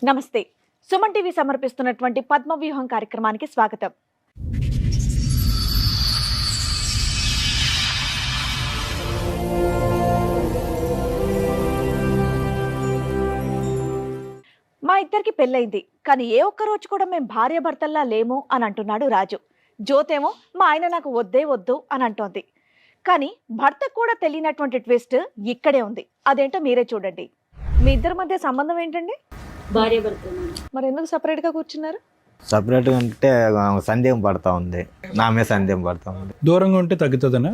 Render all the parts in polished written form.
నమస్తే. సుమన్ టీవీ సమర్పిస్తున్నటువంటి పద్మవ్యూహం కార్యక్రమానికి స్వాగతం. మా ఇద్దరికి పెళ్ళైంది, కానీ ఏ ఒక్క రోజు కూడా మేము భార్యాభర్తల్లా లేము అని అంటున్నాడు రాజు. జ్యోతేమో మా ఆయన నాకు వద్దే వద్దు అని అంటోంది. కానీ భర్తకు కూడా తెలియనటువంటి ట్విస్ట్ ఇక్కడే ఉంది. అదేంటో మీరే చూడండి. మీ ఇద్దరి మధ్య సంబంధం ఏంటండి? భార్యాభర్త. మరి ఎందుకు సపరేట్ గా కూర్చున్నారు? సపరేట్గా ఉంటే సందేహం పడతా ఉంది, నా మీద సందేహం పడతా ఉంది. దూరంగా ఉంటే తగ్గుతుందనా?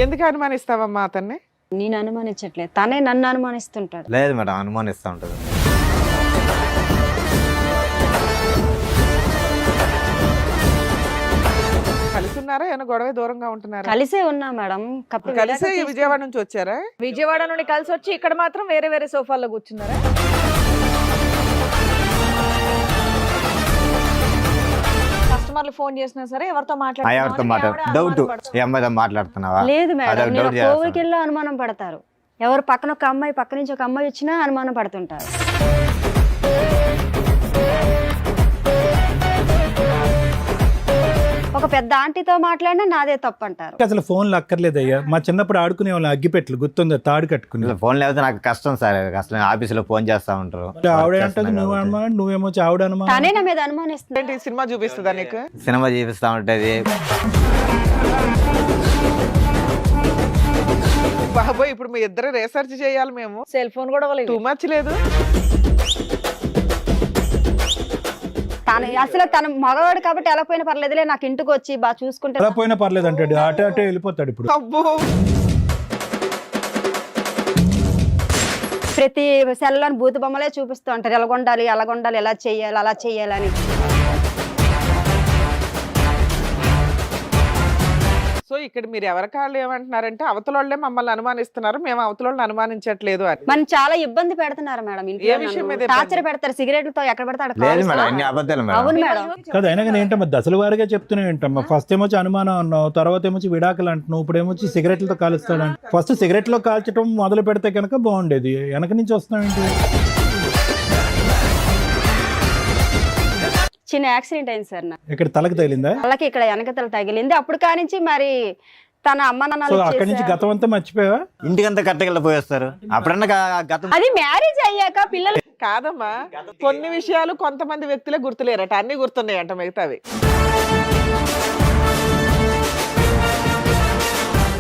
ఎందుకు అనుమానిస్తావమ్మా అతన్ని? నేను అనుమానించట్లేదు, తనే నన్ను అనుమానిస్తుంటాడు. లేదు మేడం, అనుమానిస్తూ ఉంటుంది. కలిసి ఉన్నారా? ఏమైనా గొడవ దూరంగా ఉంటున్నారా? కలిసే ఉన్నా మేడం. కలిసే విజయవాడ నుంచి వచ్చారా? విజయవాడ నుండి కలిసి వచ్చి ఇక్కడ మాత్రం వేరే వేరే సోఫాల్లో కూర్చున్నారా? కస్టమర్లు ఫోన్ చేసినా సరే ఎవరితో ఎవరితో డౌట్ ఈ అమ్మాయితో మాట్లాడుతున్నావా? లేదు మేడం, అదొక నేను డౌట్ చేస్తాను. కోవికి వెళ్ళి అనుమానం పడతారు. ఎవరు పక్కన ఒక అమ్మాయి, పక్క నుంచి ఒక అమ్మాయి వచ్చినా అనుమానం పడుతుంటారు. ఒక పెద్ద ఆంటీతో మాట్లాడినా నాదే తప్పు అంటారు. అసలు ఫోన్లు అక్కర్లేదయ్యా. మా చిన్నప్పుడు ఆడుకునే వాళ్ళు అగ్గిపెట్లు గుర్తుందా? తాడు కట్టుకుని. ఫోన్ లేకపోతే నాకు కష్టం సార్. అసలు ఆఫీసులో ఫోన్ చేస్తా ఉంటారు. ఆవిడ అంటది నువ్వు అనుమానం, నువ్వేమో ఆవిడ అనుమానం. తనే నా మీద అనుమానిస్తుంది. ఏంటి సినిమా చూపిస్తుందా నీకు? సినిమా చూపిస్తా ఉంటది. బాబోయ్, ఇప్పుడు మీ ఇద్దరు రీసెర్చ్ చేయాలి మేము. సెల్ ఫోన్ కూడా టూ మచ్ లేదు. అసలు తన మగవాడు కాబట్టి ఎలా పోయినా పర్లేదులే, నాకు ఇంటికి వచ్చి బాగా చూసుకుంటే ఎలా పోయినా పర్లేదు అంటాడు. అటే వెళ్ళిపోతాడు. ఇప్పుడు అబ్బో, ప్రతి సెల్లోని బూతు బొమ్మలే చూపిస్తూ ఉంటారు. ఎలాగొండాలి, అలాగొండాలి, ఎలా చెయ్యాలి, అలా చెయ్యాలని. సో ఇక్కడ మీరు ఎవరి కాళ్ళు ఏమంటున్నారంటే అవతల వాళ్ళే మమ్మల్ని అనుమానిస్తున్నారు, మేము అవతల వాళ్ళని అనుమానించట్లేదు అని. మనం చాలా ఇబ్బంది పెడుతున్నారు మేడం. ఏ విషయం మీద టార్చర్ పెడతారు, సిగరెట్లతో ఎక్కడ పెడతాడు. లేదు మేడం, అన్ని అబద్ధాలు మేడం. అవును మేడం. కదా, అయినా కానీ ఏంటమ్మా దశల వారిగా చెప్తూనే ఏంటమ్మా. ఫస్ట్ ఏమొచ్చి అనుమానం అన్నావు, తర్వాత ఏమొచ్చి విడాకులు అంటున్నావు, ఇప్పుడు ఏమొచ్చి సిగరెట్లతో కాలుస్తాడు. ఫస్ట్ సిగరెట్లో కాల్చడం మొదలు పెడితే కనుక బాగుండేది. వెనక నుంచి వస్తున్నావేంటి? చిన్న యాక్సిడెంట్ అయింది సార్ నాకు. ఇక్కడ తలకు తగిలిందా? వాళ్ళకి ఇక్కడ వెనకతల తగిలింది. అప్పుడు కానించి మరి తన అమ్మ సో అక్కడి నుంచి గతం అంతా మర్చిపోయావా? ఇంటికంతా కట్టగల పోయేస్తారు. అప్పుడన్నా గతం అది మ్యారేజ్ అయ్యాక పిల్లలు కాదమ్మా, కొన్ని విషయాలు కొంతమంది వ్యక్తులే గుర్తులేరట, అన్ని గుర్తున్నాయంట మిగతావి.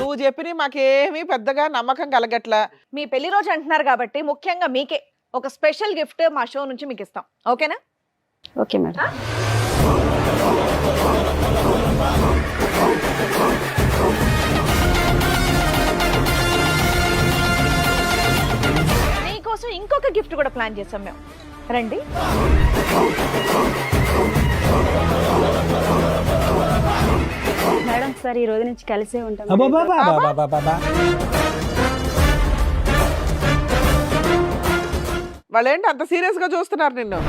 నువ్వు చెప్పిన మాకేమీ పెద్దగా నమ్మకం కలగట్లా. మీ పెళ్లి రోజు అంటున్నారు కాబట్టి ముఖ్యంగా మీకే ఒక స్పెషల్ గిఫ్ట్ మా షో నుంచి మీకు ఇస్తాం. ఓకేనా? Okay madam. మీకోసం ఇంకొక గిఫ్ట్ కూడా ప్లాన్ చేసాం మేము. రండి. మేడం సార్ ఈ రోజు నుంచి కలిసే ఉంటాం. అబ్బబ్బబ్బబ్బబ్బబ్బబ్బ. వాళ్ళేంటి అంత సీరియస్ గా చూస్తున్నారు నిన్ను?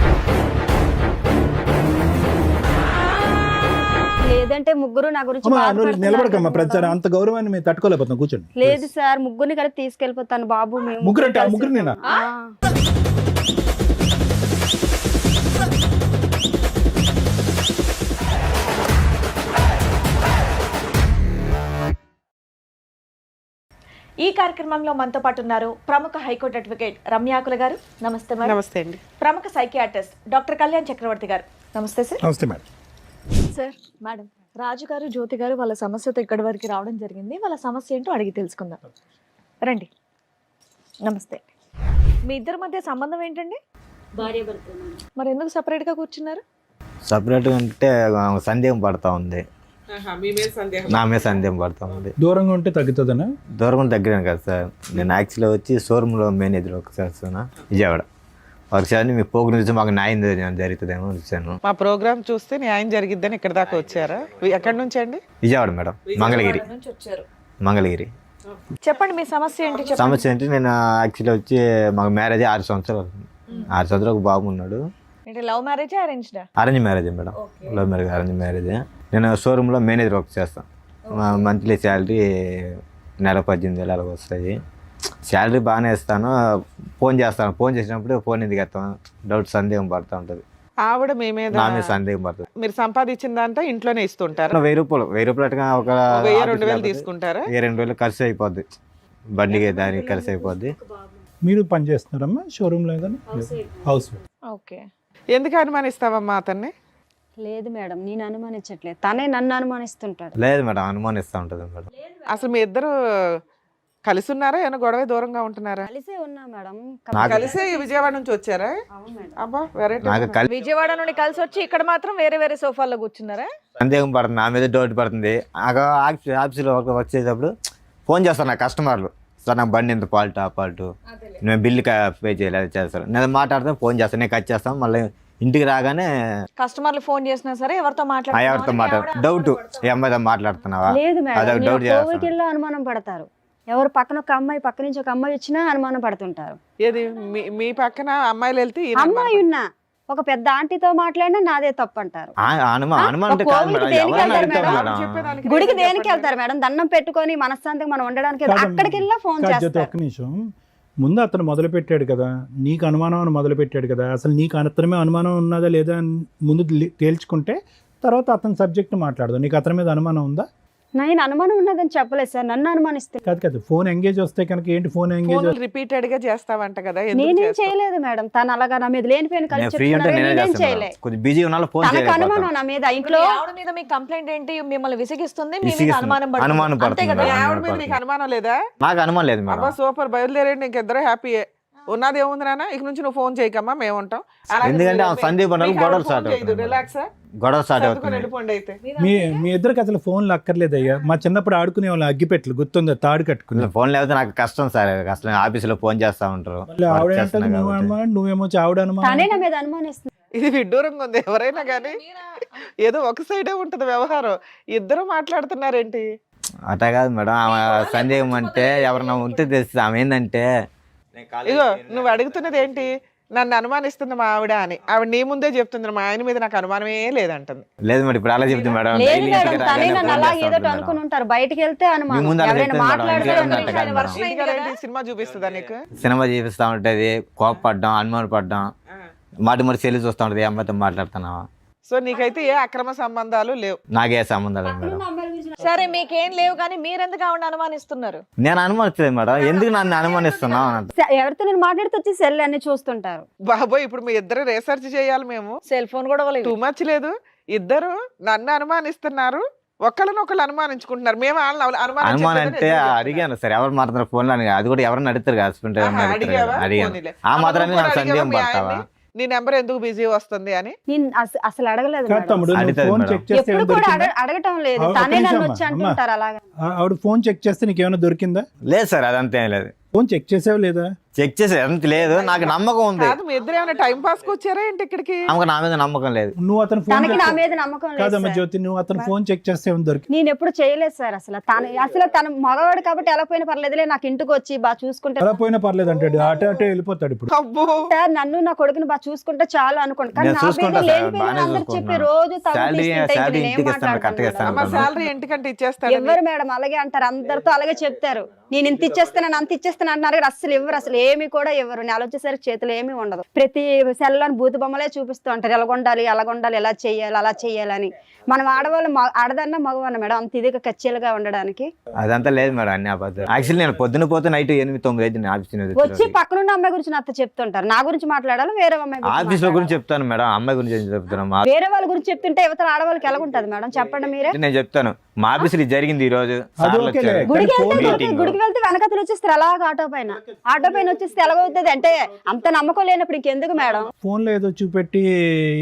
లేదంటే ముగ్గురు నా గురించి అమ్మా, నువ్వు బాధపడుతున్నారు నిలబడకమ్మా. కదా. ప్రతిసారి అంత గౌరవాన్ని మేము తట్టుకోలేకపోతున్నాం. కూర్చోండి. లేదు సార్, ముగ్గురిని కలిపి తీసుకెళ్ళిపోతాను బాబు. మేము ముగ్గురు అంటే ఆ కలిసి ముగ్గురు నేనా? ఆ. ఈ కార్యక్రమంలో మనతో పాటు ఉన్నారు ప్రముఖ హైకోర్టు అడ్వకేట్ రమ్యాకుల గారు. నమస్తే మేడం. నమస్తే అండి. ప్రముఖ సైకియాట్రిస్ట్ డాక్టర్ కళ్యాణ్ చక్రవర్తి గారు. నమస్తే సార్. నమస్తే మేడం. సార్, మేడం, రాజు గారు, జ్యోతి గారు వాళ్ళ సమస్యతో ఇక్కడి వరకు రావడం జరిగింది. వాళ్ళ సమస్య ఏంటో అడిగి తెలుసుకుందాం. రండి. నమస్తే. మీ ఇద్దరి మధ్య సంబంధం ఏంటండి? భార్యాభర్త. మరి ఎందుకు సపరేట్ గా కూర్చున్నారు? సపరేట్గా ఉంటే సందేహం పడతా ఉంది, మీ మీద సందేహం. నా మీద సందేహం పడతా ఉంది. దూరంగా ఉంటే తగ్గుతుందనా? దూరం దగ్గర కదా సార్. నేను యాక్చువల్గా వచ్చి షోరూంలో మేనేజర్ ఒకసారి వస్తున్నా విజయవాడ. ఒకసారి మీ ప్రోగ్రామ్ చూసి మాకు న్యాయం జరుగుతుందేమో వచ్చాను. మా ప్రోగ్రామ్ చూస్తే న్యాయం జరిగిద్దని ఇక్కడ దాకా వచ్చారా? ఎక్కడి నుంచి అండి? విజయవాడ మేడం, మంగళగిరి. నుంచి వచ్చారు. మంగళగిరి. చెప్పండి మీ సమస్య ఏంటి? చెప్పండి. సమస్య ఏంటి, నేను యాక్చువల్లీ వచ్చి మాకు మ్యారేజ్ 6 సంవత్సరాలు అవుతుంది. 6 సంవత్సరాలు ఒక బాబు ఉన్నాడు. ఏంటి, లవ్ మ్యారేజ్ అరేంజ్డా? Arrange marriage madam. Love marriage, arrange marriage. నేను షోరూంలో మేనేజర్ వర్క్ చేస్తాను. మంత్లీ శాలరీ నెల 18,000 అలాగ వస్తాయి. శాలరీ బాగానే ఇస్తాను, ఫోన్ చేస్తాను. ఫోన్ చేసినప్పుడు ఫోన్ ఎందుకు ఎత్తాను డౌట్, సందేహం పడుతూ ఉంటుంది. ఆవిడ మీ మీద నా మీద సందేహం పడుతుంది. మీరు సంపాదించిందంతా ఇంట్లోనే ఇస్తుంటారు. 1000 రూపాయలు అటుగా ఒక 1000-2000 తీసుకుంటారా? 2,000 ఖర్చు అయిపోద్ది, బండికి దానికి ఖర్చు అయిపోద్ది. మీరు పని చేస్తున్నారమ్మా షోరూమ్ లో ఏదైనా? House okay. ఎందుకు అనుమానిస్తావమ్మా అతన్ని? లేదు మేడం, నేను అనుమానించట్లేదు, తనే నన్ను అనుమానిస్తుంటాడు. లేదు మేడం, అనుమానిస్తూ ఉంటుంది మేడం. అసలు మీ ఇద్దరు కలిసి ఉన్నారా, ఏమైనా గొడవ దూరంగా ఉంటున్నారా? కలిసే ఉన్నా మేడం. కలిసే విజయవాడ నుంచి వచ్చారా? అవును మేడం. అబ్బా వెరైటీ. నాకు కలిసి విజయవాడ నుండి కలిసి వచ్చి ఇక్కడ మాత్రం వేరే వేరే సోఫాల్లో కూర్చున్నారా? సందేహం పడుతుంది, నా మీద డౌట్ పడుతుంది. ఆఫీస్లో వర్క్ చేసేటప్పుడు ఫోన్ చేస్తాను నా కస్టమర్లు, సార్ నాకు బండి ఎంత ఫాల్ట్, ఆ ఫాల్ట్, నేను బిల్లు పే చేయలేదు చేస్తాను. నేను మాట్లాడితే ఫోన్ చేస్తాను, నేను కట్ చేస్తాను. మళ్ళీ ఇంటికి రాగానే కస్టమర్లు ఫోన్ చేసినా సరే ఎవరితో ఎవరితో డౌట్, ఈ అమ్మాయితో మాట్లాడుతున్నావా, లేదు అదొక మేడం, డౌట్ చేస్తాను. కోవికిల్లో అనుమానం పడతారు. ఎవరు పక్కన ఒక అమ్మాయి, పక్క నుంచి ఒక అమ్మాయి వచ్చినా అనుమానం పడుతుంటారు. ఏది మీ పక్కన అమ్మాయిలు వెళ్తే ఈయన అమ్మాయి ఉన్నా ఒక పెద్ద ఆంటీతో మాట్లాడినా నాదే తప్పు అంటారు. అనుమానం అంటే కాదు మేడం, దేనికి ఎవరైనా వెళ్తారు అడుగుతారు మేడం? మేడం. చెప్పేదానికి గుడికి రీజన్ దేనికి చెప్పండి. వెళ్తారు మేడం? దండం పెట్టుకొని మనశ్శాంతిగా మనం ఉండడానికి కాదమ్మా. అక్కడికి వెళ్ళా ఫోన్ జ్యోతి చేస్తారు. ఒక్క నిమిషం. ముందు అతను మొదలు పెట్టాడు కదా, నీకు అనుమానం అని మొదలు పెట్టాడు కదా, అసలు నీకు అతని అనుమానం ఉన్నదా లేదా అని ముందు తేల్చుకుంటే తర్వాత అతని సబ్జెక్ట్ మాట్లాడదు. నీకు అతని మీద అనుమానం ఉందా? నేను అనుమానం ఉన్నదని చెప్పలేదు సార్, నన్ను అనుమానిస్తే. కాదు కాదు, ఫోన్ ఎంగేజ్ వస్తే కనుక ఏంటి, ఫోన్ ఎంగేజ్ ఫోన్లు రిపీటెడ్ గా చేస్తావంట కదా, ఎందుకు నేనేం చేస్తావు? చేయలేదు మేడం, తను అలాగా నా మీద లేనిపోయిన నేను కలిసి ఫ్రీ ఉంటే నేనే నేనేం చేస్తాను చేయలే. మేడం. కొద్దిగా బిజీ ఉన్నా ఫోన్ తనకు అనుమానం చేయలేకపోతాను. నా మీద. ఇంట్లో ఆవిడ మీద మీ కంప్లైంట్ ఏంటి? మిమ్మల్ని విసిగిస్తుంది, మీ మీద విసిగిస్తుంది. అనుమానం పడుతుంది. అనుమానం అంతే పడుతుంది కదా? మీ మేడం. ఆవిడ మీద నీకు అనుమానం లేదా? నాకు అనుమానం లేదు అబ్బా మేడం. సూపర్, బయలుదేరండి, ఇంకిద్దరు హ్యాపీయే. ఉన్నది ఏముంది నాన్న, ఇక నుంచి నువ్వు ఫోన్ చేయకమ్మా, మేము ఉంటాం. ఎందుకంటే ఆ సందీప్ అన్న గొడవలు స్టార్ట్ అవుతుంది. రిలాక్స్ గొడవ స్టార్ట్ అవుతుంది. వెళ్ళిపోండి అయితే. మీ ఇద్దరికి అసలు ఫోన్లు అక్కర్లేదు అయ్యా. మా చిన్నప్పుడు ఆడుకునే వాళ్ళు అగ్గిపెట్లు గుర్తుందా, తాడు కట్టుకుని. ఫోన్ లేకపోతే నాకు కష్టం సార్, అసలు ఆఫీసులో ఫోన్ చేస్తా ఉంటారు. మళ్ళీ ఆవిడ అంటది నువ్వు అనుమానం, నువ్వేమో ఆవిడ తనే అనుమానం. నా మీద అనుమానిస్తుంది. ఇది విడ్డూరంగా ఉంది. ఎవరైనా కానీ ఏదో ఒక సైడే ఉంటది వ్యవహారం, ఇద్దరు మాట్లాడుతున్నారేంటి? అట్లా కాదు మేడం, ఆమె సందేహం అంటే ఎవరన్నా ఉంటే తెలుస్తుంది. ఆమె ఏంటంటే ఇగో నువ్వు అడుగుతున్నది ఏంటి, నన్ను అనుమానిస్తుంది మా ఆవిడ అని. ఆవిడ నీ ముందే చెప్తుంది, మా ఆయన మీద నాకు అనుమానమే లేదంటుంది. లేదు మేడం, ఇప్పుడు అలా చెప్తుంది మేడం. లేదు డైలీ మేడం, ఇంటికి తనే రాగానే నన్ను ఫోన్ అలా చేస్తా ఏదో ఉంటుంది అనుకుని మేడం. ఉంటారు. బయటికి వెళ్తే అనుమానం, మీ ముందు అలా ఎవరైనా చెప్తుంది మేడం, మాట్లాడితే ఇంటికి అనుమానం. రాగానే కాదు మేడం. ఇంటికి సినిమా చూపిస్తుందా నీకు? సినిమా చూపిస్తా ఉంటది, కోపపడ్డం, అనుమానం పడ్డం, మాట సెల్లి చూస్తూ ఉంటది, ఏ అమ్మాయితో మాట్లాడుతున్నావా. సో నీకైతే ఏ అక్రమ సంబంధాలు లేవు? నాకే సంబంధాలు లేదు మేడం. సరే మీకేం లేవు, కానీ మీరెందుకు ఆవిడ అనుమానిస్తున్నారు? నేను అనుమానించలేదు మేడం, ఎందుకు నన్ను అనుమానిస్తున్నావు అని అంట. ఎవరితో నేను మాట్లాడితే వచ్చి సెల్ అన్ని చూస్తుంటారు. బాబోయ్, ఇప్పుడు మీ ఇద్దరు రీసెర్చ్ చేయాలి మేము. సెల్ ఫోన్ కూడా టూ మచ్ లేదు, ఇద్దరు నన్ను అనుమానిస్తున్నారు, ఒకళ్ళనొకళ్ళు అనుమానించుకుంటున్నారు. మేము వాళ్ళని అనుమానం అంటే అడిగాను సార్, ఎవరు మాట్లాడుతున్నారు ఫోన్ అని. అది కూడా ఎవరన్నా అడుగుతారు కదా, హస్బెండ్ అడిగావా? అడిగాను. పోనీలే. ఆ మాత్రాన్ని నువ్వు నాకు కూడా సందేహం అడిగావా మీ పడతావా? ఆయన్ని? నీ నెంబర్ ఎందుకు బిజీ వస్తుంది అని? నేను అసలు అడగలేదు కాదు మేడం. తమ్ముడు, నువ్వు అడుగుతాది ఫోన్ మేడం. చెక్ చేస్తే ఎప్పుడు ఏమైనా కూడా దొరికిందా? అడగటం లేదు, ఒక్క తనే నిమిషం నన్ను అమ్మా, వచ్చి అమ్మా. అంటుంటారు అలాగా. ఆవిడ ఫోన్ చెక్ చేస్తే నీకేమైనా దొరికిందా? లేదు సార్, అదంతా ఏం లేదు. ఫోన్ చెక్ చేసావు లేదా? చెక్ చేసి ఎంత లేదు, నాకు నమ్మకం ఉంది. కాదు, మీ ఇద్దరు ఏమైనా టైం పాస్ కి వచ్చారా ఏంటి ఇక్కడికి? ఆమెకు నా మీద నమ్మకం లేదు. నువ్వు అతను ఫోన్ తనకి నా మీద నమ్మకం లేదు కాదమ్మా సార్. జ్యోతి, నువ్వు అతను ఫోన్ చెక్ చేస్తే ఏమైనా దొరికి? నేను ఎప్పుడు చేయలేదు సార్. అసలు తన మగవాడు కాబట్టి ఎలా పోయినా పర్లేదులే, నాకు ఇంటికి వచ్చి బాగా చూసుకుంటే అలా పోయినా పర్లేదు అంటాడు, అటే అటే వెళ్ళిపోతాడు. ఇప్పుడు అబ్బో, సార్ నన్ను నా కొడుకుని బాగా చూసుకుంటే చాలు అనుకోండి. కానీ నేను నా చూసుకుంటా పేరు సార్, లేని బాగానే పేరు అందరు చెప్పి చూసుకుంటున్నాను. రోజు తగులు శాలరీ తీసుకుంటే శాలరీ ఇంక ఇంటికి నేనేం ఇస్తాను, కరెక్ట్గా మాట్లాడతాను ఇస్తాను. అమ్మ శాలరీ ఇంటికంటే ఇచ్చేస్తాడు. ఎవరు మేడం అలాగే అంటారు, అందరితో అలాగే చెప్తారు. నేను ఇంత ఇచ్చేస్తాను అంత ఇచ్చేస్తాను అంటున్నారు కానీ అసలు ఇవ్వరు, అసలు ఏమి కూడా ఇవ్వరు. నెల వచ్చేసరికి చేతిలో ఏమీ ఉండదు. ప్రతి సెల్లోని భూత బొమ్మలే చూపిస్తూ ఉంటారు, ఎలాగొండాలి అలాగొండాలి, ఎలా చేయాలి అలా చేయాలని. మనం ఆడవాళ్ళు ఆడదన్నా మగవన్న మేడం అంత ఇదిగా కచ్చేలుగా ఉండడానికి. అదంతా లేదు మేడం, అన్ని అబద్ధాలు. యాక్చువల్లీ నేను పొద్దున పోతే నైట్ 8-9 అయితే ఆఫీస్ వచ్చి పక్కనున్న అమ్మాయి గురించి నాతో చెప్తుంటారు. నా గురించి మాట్లాడాలి, వేరే అమ్మాయి గురించి ఆఫీస్ లో మాట్లాడాలా? గురించి చెప్తాను మేడం, అమ్మాయి గురించి ఏం చెప్తాను. వేరే వాళ్ళ గురించి చెప్తుంటే యువతల ఆడవాళ్ళకి ఎలా ఉంటుంది మేడం చెప్పండి మీరే. నేను చెప్తాను, మా ఆఫీస్ లో జరిగింది ఈ రోజు. అది సార్లు ఓకేలే. వచ్చారు. గుడికి వెళ్తే మీటింగ్. గుడికి వెళ్తే వెనకతలు వచ్చేస్తారు అలాగ ఆటో పైన వచ్చేస్తే ఎలాగవుతుంది అంటే అంత నమ్మకం లేనప్పుడు ఇంకెందుకు మేడం. ఫోన్ లో ఏదో చూపెట్టి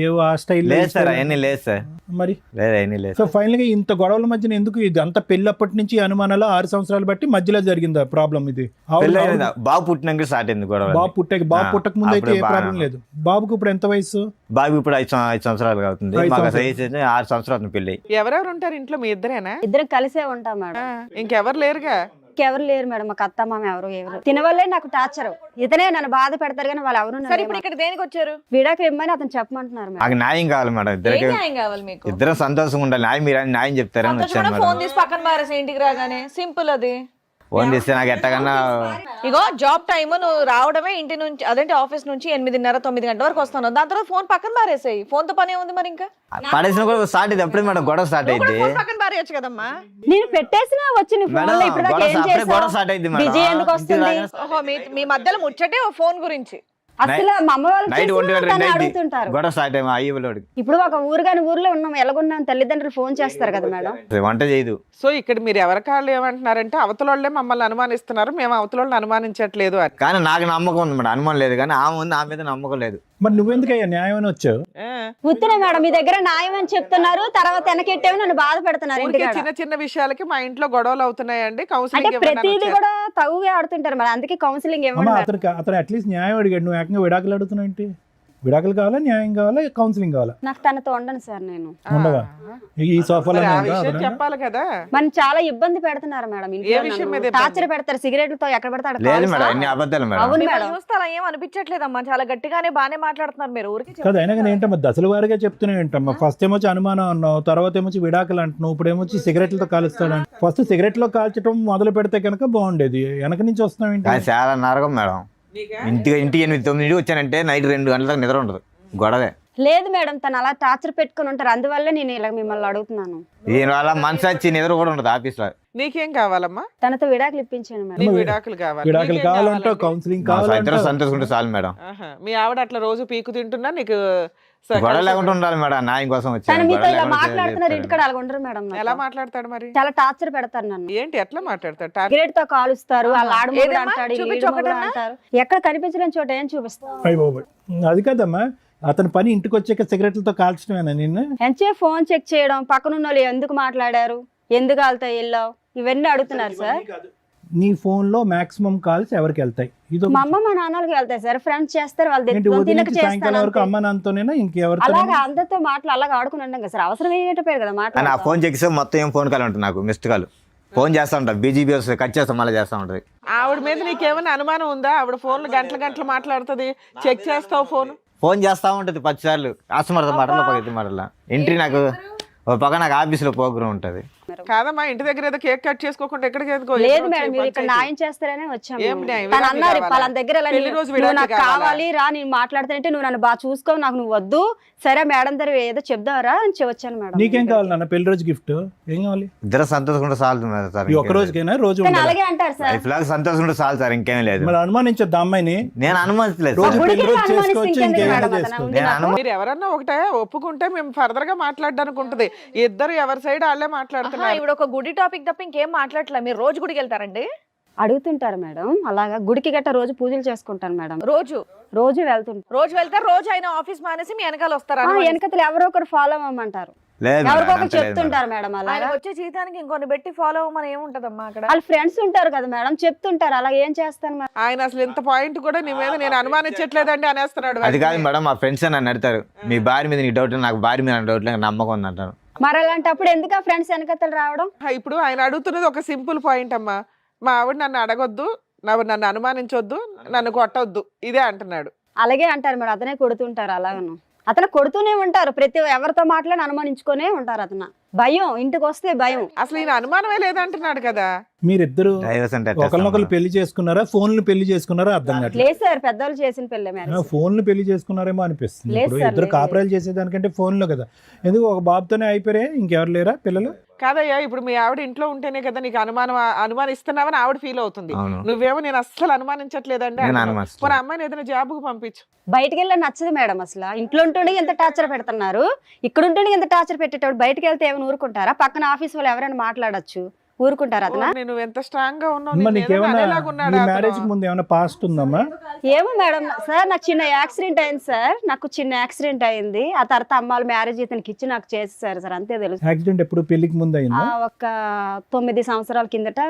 ఏవో ఆ స్టైల్ లేదు సార్, అవన్నీ లేదు సార్, మరి. లేదు అవన్నీ లేదు. సో ఫైనల్ గా ఇంత గొడవల మధ్యన ఎందుకు ఇది అంత పెళ్ళప్పటి నుంచి అనుమానాలు 6 సంవత్సరాలు బట్టి మధ్యలో జరిగిందా ప్రాబ్లం ఇది? పెళ్ళి అయిందా? బాబు పుట్టినాక స్టార్ట్ అయింది గొడవ. బాబు పుట్టక ముందు అయితే ఏ అప్పుడు ప్రాబ్లం లేదు. బాబుకు ఇప్పుడు ఎంత వయసు? బాబు ఇప్పుడు 5 సంవత్సరాలు అవుతుంది. 5 మాకు సంవత్సరాలు. వయసు అయితే 6 సంవత్సరాలు అవుతుంది పెళ్ళి. ఎవరెవరు ఉంటారు ఇంట్లో? మీ ఇద్దరేనా? ఇద్దరం కలిసే ఉంటాం మేడం. ఇంకెవరు లేరుగా? ఇంకెవరు లేరు మేడం, మాకు అత్త మామ ఎవరు తినవల్లే నాకు టార్చర్. ఇతనే నన్ను బాధ పెడతారు కానీ వాళ్ళు ఎవరు సరే ఇప్పుడు ఇక్కడ దేనికి వచ్చారు? విడాకులు ఇమ్మని అతను చెప్పమంటున్నారు మేడం. నాకు న్యాయం కావాలి మేడం, ఏం ఇద్దరికి న్యాయం కావాలి మీకు? ఇద్దరం సంతోషంగా ఉండాలి. న్యాయం మీరు న్యాయం చెప్తారని వచ్చాను సంతోషంగా మేడం. ఫోన్ తీసి పక్కన మారేసి ఇంటికి రాగానే సింపుల్ అది. ఫోన్ తీస్తే నాకు ఎట్టకన్నా ఇగో జాబ్ టైమ్ నువ్వు రావడమే ఇంటి నుంచి అదేంటి ఆఫీస్ నుంచి 8:30 9 గంటల వరకు వస్తాను, దాని తర్వాత ఫోన్ పక్కన పారేసాయి. ఫోన్ తో పని ఉంది మరి ఇంకా పడేసిన కూడా స్టార్ట్ అయింది అప్పుడే మేడం, గొడవ స్టార్ట్ అయింది ఫోన్ పక్కన పారేయచ్చు కదమ్మా. నేను పెట్టేసినా వచ్చి నీ ఫోన్ లో ఇప్పుడు దాకా ఏం గొడవ స్టార్ట్ అయింది చేసావు? బిజీ ఎందుకు వస్తుంది? ఓహో మీ మధ్యలో ముచ్చటే ఓ ఫోన్ గురించి. అసలు మా అమ్మ వాళ్ళు నైట్ 1 గంట 2 అడుగుతుంటారు. గొడవ స్టార్ట్ అయ్యి అయ్యలోడికి ఇప్పుడు ఒక ఊరుగాని ఊర్లో ఉన్నాం, ఎలాగున్నాం, తల్లిదండ్రులు ఫోన్ చేస్తారు కదా మేడం. వంట చేయదు. సో ఇక్కడ మీరు ఎవరికాళ్ళు ఏమంటున్నారంటే అవతలోళ్ళే మమ్మల్ని అనుమానిస్తున్నారు, మేము అవతలోళ్ళని అనుమానించట్లేదు అని. కానీ నాకు నమ్మకం ఉంది మేడం, అనుమానం లేదు. కానీ ఆమె ఉంది, ఆమె మీద నమ్మకం లేదు. మరి నువ్వెందుకయ్యా న్యాయం అని వచ్చావు? ఉత్తరే మేడం మీ దగ్గర న్యాయం అని చెప్తున్నారు, తర్వాత వెనకెట్టేవి నన్ను బాధ పెడుతున్నారు. ఊరికే ఇంటికాడ చిన్న చిన్న విషయాలకి మా ఇంట్లో గొడవలు అవుతున్నాయండి, అంటే కౌన్సిలింగ్ ప్రతిదీ కూడా తగుగా ఆడుతుంటారు మరి, అందుకే కౌన్సిలింగ్ అమ్మ ఇవ్వండి. అతను అట్లీస్ట్ న్యాయం అడిగాడు, నువ్వు ఏకంగా విడాకులు అడుగుతున్నావు ఏంటి? విడాకులు కావాలా, న్యాయం కావాలా, కౌన్సిలింగ్ కావాలా? నాకు తనతో ఉండను సార్ నేను. ఉండవా? ఈ సోఫాలో ఆ విషయం చెప్పాలి కదా. మన చాలా ఇబ్బంది పెడుతున్నారు మేడం, ఏ విషయం మీద ఇబ్బంది? టార్చర్ పెడతారు, సిగరెట్లతో ఎక్కడ పెడతాడు. లేదు మేడం, అన్ని అబద్ధాలు మేడం. అవును మిమ్మల్ని మేడం. చూస్తే అలా ఏం అనిపించట్లేదమ్మా, చాలా గట్టిగానే బానే మాట్లాడుతున్నారు మీరు. ఊరికి కదా అయినా కానీ ఏంటమ్మా దశల వారిగా చెప్తున్నావు ఏంటమ్మా? ఫస్ట్ ఏమొచ్చి అనుమానం అన్నావు, తర్వాత ఏమొచ్చి విడాకులు అంటున్నావు, ఇప్పుడు ఏమొచ్చి సిగరెట్లతో కాలుస్తాడు. ఫస్ట్ సిగరెట్లో కాల్చడం మొదలు పెడితే కనుక బాగుండేది, వెనక నుంచి వస్తున్నావు ఏంటి? కానీ చాలా నరకం మేడం. ఇంటికి 8 9 వచ్చానంటే నైట్ 2 గంటలకు నిద్ర ఉండదు, గొడవే. లేదు మేడం, తను అలా టార్చర్ పెట్టుకుని ఉంటారు, అందువల్ల నేను ఇలా మిమ్మల్ని అడుగుతున్నాను. దీనివల్ల మనసు వచ్చి నిద్ర కూడా ఉండదు ఆఫీస్ లో. నీకేం కావాలమ్మా? తనతో విడాకులు ఇప్పించాను మేడం. నీకు విడాకులు కావాలి. విడాకులు నీకేం కావాలంటావు, కావాలండి? కౌన్సిలింగ్ ఇద్దరు కావాలంటావు. సంతోషంటే చాలు మేడం. ఆహా. మీ ఆవిడ అట్లా రోజు పీకు తింటున్నా నీకు గొడవ లేకుండా ఉండాలి మేడం, న్యాయం కోసం తను వచ్చాను. మీతో గొడవ ఇలా లేకుండా మాట్లాడుతున్నారు, చేస్తారు. ఇంటికాడ అలా ఉండరు మేడం. నాతో. ఎలా మాట్లాడతాడు మరి? చాలా టార్చర్ పెడతారు నన్ను. ఏంటి ఎట్లా మాట్లాడతాడు? సిగరెట్ తో కాలుస్తారు, వాళ్ళ ఆడమొగుడు ఏదమ్మా? అంటాడు, చూపించు ఈడు మొగుడు ఒకటన్నా? అంటారు. ఎక్కడ కనిపించలేని చోట ఏం చూపిస్తారు? అయ్య బాబోయ్. అది కాదమ్మా, అతని పని ఇంటికి వచ్చాక సిగరెట్లతో కాల్చడమేనా నిన్ను? ఎంచే ఫోన్ చెక్ చేయడం, పక్కన ఉన్న వాళ్ళు ఎందుకు మాట్లాడారు, ఎందుకు వాళ్ళతో వెళ్ళావు, ఇవన్నీ అడుగుతున్నారు సార్. నీ ఫోన్ లో మాక్సిమం కాల్స్ ఎవరికి వెళ్తాయి? ఇది మా అమ్మ మా నాన్నలకి వెళ్తాయి సార్, ఫ్రెండ్స్ చేస్తారు, వాళ్ళు ఏంటి తినక ఉదయం నుంచి చేస్తాను సాయంకాలం వరకు అంతే. అమ్మ నాన్నతోనేనా ఇంకెవరితో? అలాగా అందరితో మాటలు అలాగా ఆడుకుని ఉంటాం కదా సార్, అవసరం ఏంటో కదా కానీ ఆ మాట్లాడు. ఫోన్ చెక్కిస్తే మొత్తం ఏం ఫోన్ కాల్ ఉంటుంది, నాకు మిస్డ్ కాల్. ఫోన్ చేస్తా ఉంటా, బీజీబీ వస్తుంది, కట్ చేస్తా, మళ్ళీ చేస్తా ఉంటది. ఆవిడ మీద నీకేమైనా అనుమానం ఉందా? ఆవిడ ఫోన్లు గంటలు మాట్లాడుతుంది, చెక్ చేస్తావు ఫోన్ చేస్తా ఉంటది 10 సార్లు. కస్టమర్తో మాటలు, పది మాటల ఎంట్రీ. నాకు ఒక పక్క నాకు ఆఫీసులో ప్రోగ్రామ్ ఉంటది. కాదమ్మా, ఇంటి దగ్గర ఏదో కేక్ కట్ చేసుకోకుండా ఎక్కడికి ఎందుకో? లేదు మేడం, మీరు ఇక్కడ న్యాయం చేస్తారనే వచ్చాము. ఏం న్యాయం? తను అన్నారు విడాకులు వాళ్ళ దగ్గర ఇలా పెళ్లి రోజు నువ్వు విడాకులు నాకు కావాలి రా, నేను మాట్లాడుతానంటే నువ్వు నన్ను బాగా చూసుకో, నాకు నువ్వు వద్దు, సరే మేడం దగ్గర ఏదో చెప్దావరా అని వచ్చాను మేడం. నీకేం కావాలి నాన్న? పెళ్లి రోజు గిఫ్ట్ ఏం కావాలి? ఇద్దరు సంతోషంగా చాలు సార్. ఈ ఒక్క రోజుకైనా రోజు కానీ ఉండాలా? అలాగే అంటారు సార్. లైఫ్ లాగా సంతోషంగా చాలు సార్, ఇంకేం లేదు. మరి అనుమానించొద్దు అమ్మాయిని. నేను అనుమతిలేదు రోజు సార్. పెళ్లి రోజు గుడికి చేసుకోవచ్చు, అనుమానిస్తే ఇంకేమైనా ఇంకేం చేసుకోవచ్చు. నేను అనుమతి మీరు ఎవరన్నా ఒకటే ఒప్పుకుంటే మేము ఫర్దర్ గా మాట్లాడడానికి ఉంటది. ఇద్దరు ఎవరి సైడ్ వాళ్ళే మాట్లాడుతున్నారు. ఇప్పుడు ఒక గుడి టాపిక్ తప్ప ఇంకేం మాట్లాడట్లే. మీరు రోజు గుడికి వెళ్తారండి? అడుగుతుంటారు మేడం, అలాగా గుడికి గట్ట రోజు పూజలు చేసుకుంటాను మేడం, రోజు రోజు వెళ్తుంటారు. రోజు వెళ్తారు, రోజు ఆయన ఆఫీస్ మానేసి మీ వెనకాల వస్తారా? వెనకతలు ఎవరో ఒకరు ఫాలో అవ్వమంటారు, లేదు ఎవరికొకరు మేడం, అంత లేదు చెప్తుంటారు మేడం. అలా ఆయన వచ్చే జీతానికి ఇంకొన్ని పెట్టి ఫాలో అవ్వమని ఏముంటదమ్మా అక్కడ? వాళ్ళ ఫ్రెండ్స్ ఉంటారు కదా మేడం, చెప్తుంటారు, అలా ఏం చేస్తాను మేడం. ఆయన అసలు ఇంత పాయింట్ కూడా నీ మీద నేను అనుమానించట్లేదండి అనేస్తున్నాడు. అది కాదు మేడం, మా ఫ్రెండ్స్ నన్ను అడుగుతారు, మీ భార్య మీద నీకు డౌట్, నాకు భార్య మీద డౌట్ లేదు, నమ్మకం ఉంది అంటారు. మరి అలాంటప్పుడు ఎందుకు ఆ ఫ్రెండ్స్ వెనకతలు రావడం? ఇప్పుడు ఆయన అడుగుతున్నది ఒక సింపుల్ పాయింట్ అమ్మా, మా ఆవిడ నన్ను అడగొద్దు, నన్ను అనుమానించొద్దు, నన్ను కొట్టొద్దు, ఇదే అంటున్నాడు. అలాగే అంటారు మేడం, అతనే కొడుతుంటారు, అలాగను అతను కొడుతూనే ఉంటారు, ప్రతి ఎవరితో మాట్లాడి అనుమానించుకునే ఉంటారు. అతను భయం, ఇంటికి వస్తే భయం. అసలు ఈయన అనుమానమే లేదంటున్నాడు కదా. మీరిద్దరు డైవర్స్ అంటే ఎట్లా ఒకరినొకరు ఇస్తాం పెళ్లి చేసుకున్నారా, ఫోన్లు పెళ్లి చేసుకున్నారా? అర్థం కావట్లేదు. లేదు సార్, పెద్దవాళ్ళు చేసిన పెళ్ళే మేడం. ఫోన్లు పెళ్లి చేసుకున్నారేమో అనిపిస్తుంది. లేదు ఇప్పుడు సార్, ఇద్దరు లేదు. కాపురాలు చేసేదానికంటే ఫోన్లో కదా. ఎందుకు ఒక బాబుతోనే అయిపోయారే, ఇంకెవరు లేరా పిల్లలు? కాదయ్యా, ఇప్పుడు మీ ఆవిడ ఇంట్లో ఉంటేనే కదా నీకు అనుమానిస్తున్నావని ఆవిడ ఫీల్ అవుతుంది. అవును. నువ్వేమో నేను అస్సలు అనుమానించట్లేదండి నేను అంటున్నావు. అనుమానిస్తున్నాను. మరి అమ్మాయిని ఏదైనా జాబ్కు పంపించు. బయటికి వెళ్ళి నచ్చదు మేడం, అసలు ఇంట్లో ఉంటుండే ఎంత టార్చర్ పెడుతున్నారు, ఇక్కడ ఉంటుండే ఎంత టార్చర్ పెట్టేటప్పుడు బయటకు వెళ్తే ఏమైనా ఊరుకుంటారా? పక్కన ఆఫీస్ వాళ్ళు ఎవరైనా మాట్లాడొచ్చు, ఊరుకుంటారా? అతను నువ్వు ఎంత స్ట్రాంగ్ గా ఉన్నావు, అమ్మా నిన్ను ఏదో నీకేమన్నా అనేలాగున్నాడు నీ అతను. మ్యారేజ్ ముందు ఏమైనా పాస్ట్ ఉందమ్మా? ఏమో మేడం సార్, నాకు చిన్న యాక్సిడెంట్ అయింది సార్, నాకు చిన్న యాక్సిడెంట్ అయింది. ఆ తర్వాత అమ్మాళ్ళ మ్యారేజ్ ఇతనికి ఇచ్చి నాకు చేసేసారు సార్, అంతే తెలుసు. యాక్సిడెంట్ ఎప్పుడు పెళ్లికి ముందు అయిందా? ఒక 9 సంవత్సరాల కిందట.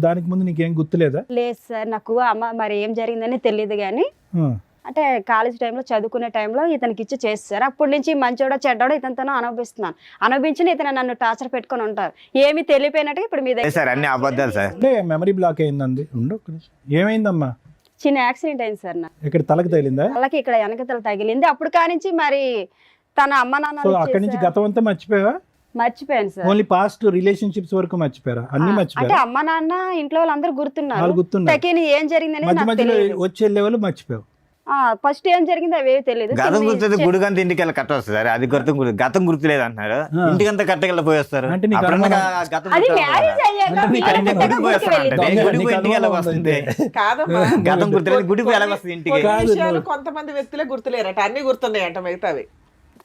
దానికి ముందు నీకేం గుర్తులేదా? లేదు సార్, నాకు అమ్మ మరి ఏం జరిగిందని తెలియదు కానీ, ఆ. అంటే కాలేజ్ టైంలో చదువుకునే టైంలో ఇతనికి ఇచ్చి చేస్తారు. అప్పటి నుంచి మంచోడో చెడ్డోడో ఇతనితోనో అనుభవిస్తున్నాను, అనుభవించిన ఇతను నన్ను టార్చర్ పెట్టుకొని ఉంటారు. ఏమి తెలియపోయినట్టు ఇప్పుడు మీ లేదు సార్, అన్ని అబద్ధాలు సార్. అంటే మెమరీ బ్లాక్ అయిందండి. ఉండు ఒక్క నిమిషం. ఏమైందమ్మా? చిన్న యాక్సిడెంట్ అయింది సార్, నాకు ఇక్కడ తలకు తగిలిందా? వాళ్ళకి ఇక్కడ వెనకతల తగిలింది. అప్పుడు కానించి మరి తన అమ్మ సో నాన్న అక్కడి నుంచి గతం అంతా మర్చిపోయావా? మర్చిపోయాను సార్. ఓన్లీ పాస్ట్ రిలేషన్షిప్స్ వరకు మర్చిపోయారా? అన్ని అంటే మర్చిపోయారా? అమ్మ నాన్న ఇంట్లో వాళ్ళందరూ గుర్తున్నారు. వాళ్ళు గుర్తున్నారు. తకిని ఏం జరిగిందని మధ్య నాకు మధ్యలో తెలియదు. వచ్చే లెవెల్ మర్చిపోయావు. ఫస్ట్ ఏం జరిగింది అవేవి తెలియదు. గతం గుర్తుంది, గుడికంతా ఇంటికి వెళ్ళి కట్ట వస్తుంది సార్. అది గతం గుర్తులేదు అంటున్నారు, ఇంటికంతా కట్టకెళ్ళి పోయేస్తారు. అంటే నీకు అప్పుడన్నా అనుమానం- గతం అది గుర్తు మ్యారేజ్ అయ్యాక అంటే నీకు పిల్లలు అనుమానం- పుట్టాక గుడికి గుడికి పోయేస్తారంట. వెళ్ళిద్దాం. గుడికి నీకు ఇంటికి ఎలా అనుమానం వస్తుంది? కాదమ్మా గతం గుర్తులేదు, గుడికి ఎలా వస్తుంది ఇంటికి? కొన్ని కాదు, విషయాలు నువ్వు- కొంతమంది వ్యక్తులే గుర్తులేరట, అన్ని గుర్తున్నాయంట మిగతావి.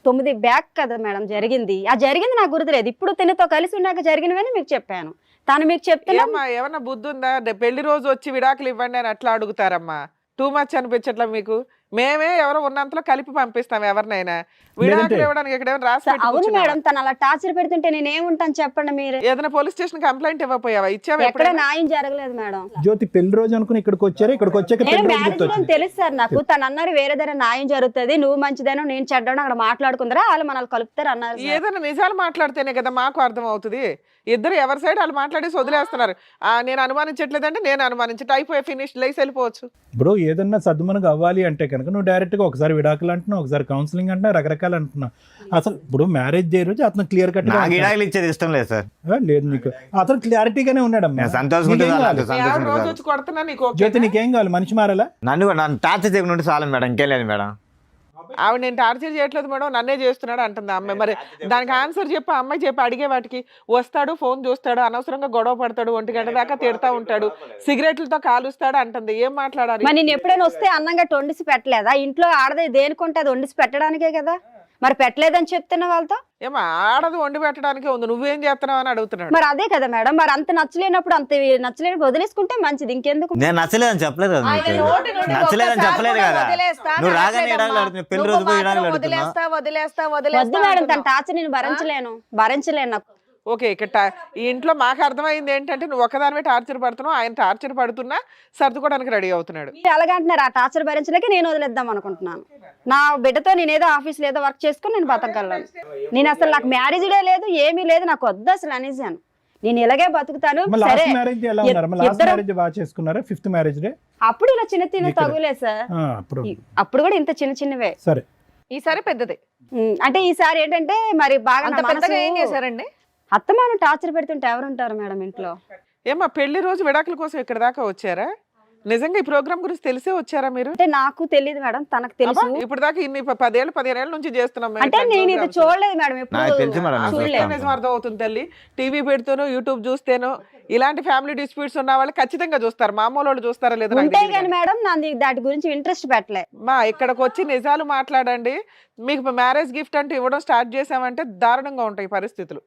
9 బ్యాక్ కదా మేడం జరిగింది. ఆ జరిగింది నాకు గుర్తులేదు. ఇప్పుడు తినతో కలిసి ఉన్నాక జరిగినవని మీకు చెప్పాను. తను మీకు చెప్తున్నా ఏమ్మా ఏమన్నా బుద్ధి ఉందా? పెళ్లి రోజు వచ్చి విడాకులు ఇవ్వండి అని అట్లా అడుగుతారమ్మా. టూ మచ్ అనిపించట్లా మీకు? మేమే ఎవరో ఉన్నంతలో కలిపి పంపిస్తాం ఎవరినైనా. విడాకులు ఇవ్వడానికి ఇక్కడ ఏమైనా రాసి పెట్టి అవును కూర్చున్నావా? మేడం, తను అలా టార్చర్ పెడుతుంటే నేను ఏముంటాను చెప్పండి మీరు. ఏదైనా పోలీస్ స్టేషన్ కంప్లైంట్ ఇవ్వపోయావా? ఇచ్చావా ఎక్కడ ఎప్పుడైనా? న్యాయం జరగలేదు మేడం. జ్యోతి పెళ్లి రోజు అనుకుని ఇక్కడికి వచ్చారా? ఇక్కడికి వచ్చాక నేను పెళ్లి రోజు మ్యారేజ్ లో గుర్తొచ్చింది. తెలుసు సార్ నాకు. తను అన్నారు వేరే దగ్గర న్యాయం జరుగుతుంది, నువ్వు మంచిదేనో నేను చెడ్డానో అక్కడ మాట్లాడుకుందరా, వాళ్ళు మనల్ని కలుపుతారు అన్నారు సార్. ఏదైనా నిజాలు మాట్లాడితేనే కదా మాకు అర్థం అవుతుంది. ఇద్దరు ఎవరి సైడ్ వాళ్ళు మాట్లాడేసి వదిలేస్తున్నారు. నేను అనుమానించట్లేదంటే నేను అనుమానించట అయిపోయి ఫినిష్ లేసి వెళ్ళిపోవచ్చు. బ్రో ఏదన్నా సద్దుమనకు అవ్వాలి అంటే కనుక నువ్వు డైరెక్ట్ గా ఒకసారి విడాకులు అంటున్నావు, ఒకసారి కౌన్సిలింగ్ అంటున్నా, రకరకాలు అంటున్నావు. అసలు ఇప్పుడు మ్యారేజ్ డే రోజు అతను క్లియర్ కట్ నాకు విడాకులు ఇచ్చేది ఇష్టం లేదు సార్. లేదు నీకు అతను క్లారిటీగానే ఉన్నాడమ్మా. నేను సంతోషంగా నీకేం ఉంటే కావాలి? చాలు, ఎవరు సంతోషంగా రోజు చాలు. వచ్చి కొడుతున్నా నీకు ఓకేనా? జ్యోతి నీకేం కావాలి? మనిషి మారాలా? నన్ను టార్చర్ చేయకుండా ఉంటే చాలు మేడం, ఇంకేం లేదు మేడం. ఆవిడ నేను టార్చర్ చేయట్లేదు మేడం, నన్నే చేస్తున్నాడు అంటుంది ఆ అమ్మాయి. మరి దానికి ఆన్సర్ చెప్పి ఆ అమ్మాయి చెప్పి అడిగే వాటికి వస్తాడు, ఫోన్ చూస్తాడు, అనవసరంగా గొడవ పడతాడు, 1 గంట దాకా తిడతా ఉంటాడు, సిగరెట్లతో కాలుస్తాడు అంటుంది. ఏం మాట్లాడాలి? మరి నేను ఎప్పుడైనా వస్తే అన్నంగా వండిసి పెట్టలేదా? ఇంట్లో ఆడదే దేనికుంటే అది వండిసి పెట్టడానికే కదా. మరి పెట్టలేదని చెప్తున్నా వాళ్ళతో. ఏమో ఆడదు వండి పెట్టడానికే ఉంది, నువ్వేం చేస్తున్నావు అని అడుగుతున్నాడు. మరి అదే కదా మేడం, మరి అంత నచ్చలేనప్పుడు అంత నచ్చలేనప్పుడు వదిలేసుకుంటే మంచిది, ఇంకెందుకు. నేను నచ్చలేదని చెప్పలేదు కదా ఆయన నీకు. నోటి నుండి నచ్చలేదని ఒక్కసారి చెప్పలేదు కూడా కదా. వదిలేస్తా నువ్వు రాగానే అనట్లేదమ్మా. విడాకులు అడుగుతున్నావు, పెళ్లి నువ్వు రోజు పోయి మాత్రం విడాకులు అడుగుతున్నావు. వద్దు మేడం, తన టార్చర్ నేను భరించలేను నాకు. ఓకే, ఇక్కడ ఈ ఇంట్లో మాకు అర్థమైంది ఏంటంటే నువ్వు ఒకదానివే టార్చర్ పడుతున్నావు, ఆయన టార్చర్ పడుతున్నా సర్దుకోవడానికి రెడీ అవుతున్నాడు. మీరు అలాగంటున్నారు, ఆ టార్చర్ భరించలేక నేను వదిలేద్దాం అనుకుంటున్నాను. నా బిడ్డతో నేనేదో ఆఫీస్లో ఏదో వర్క్ చేసుకుని నేను బతకగలను. నేను అసలు నాకు మ్యారేజ్ డే లేదు, ఏమీ లేదు, నాకు వద్దు అసలు అనేసాను. నేను ఇలాగే బతుకుతాను. సరే, లాస్ట్ మ్యారేజ్ ఎలా ఉన్నారు? లాస్ట్ ఇద్దరం- మ్యారేజ్ బాగా చేసుకున్నారా? 5th మ్యారేజ్ డే అప్పుడు ఇలా చిన్న తగులే సార్. అప్పుడు అప్పుడు కూడా ఇంత చిన్నవే. సరే. ఈసారి పెద్దది. అంటే ఈసారి ఏంటంటే మరి బాగా అంత నా పెద్దగా ఏం మనసు- చేశారండి? అత్తమాను టార్చర్ పెడుతుంటే ఎవరుంటారు మేడం ఇంట్లో? ఏమ్మా పెళ్లి రోజు విడాకుల కోసం ఇక్కడ దాకా వచ్చారా? నిజంగా ఈ ప్రోగ్రామ్ గురించి తెలిసే వచ్చారా మీరు? అంటే నాకు తెలియదు మేడం, తనకు తెలుసు. అబ్బా, ఇప్పుడు దాకా ఇన్ని 10 ఏళ్ళ నుంచి చేస్తున్నాం మేము అంటే ఇట్లాంటి నేను ఇది programs. చూడలేదు మేడం, నాకు తెలుసు మేడం, నాకు ఎప్పుడు తెలుసు. చూడలేదు. నిజం అర్థం అవుతుంది తల్లి. టీవీ పెడుతూనో యూట్యూబ్ చూస్తేనో ఇలాంటి ఫ్యామిలీ డిస్ప్యూట్స్ ఉన్న వాళ్ళు ఖచ్చితంగా చూస్తారు. మామూలు వాళ్ళు చూస్తారా లేదా నాకు ఉంటే తెలీదు కానీ మేడం నాది దాటి గురించి ఇంట్రెస్ట్ పెట్టలే. మా ఇక్కడికి వచ్చి నిజాలు మాట్లాడండి. మీకు మ్యారేజ్ గిఫ్ట్ అంటే ఇవ్వడం స్టార్ట్ చేసామంటే దారుణంగా ఉంటాయి పరిస్థితులు.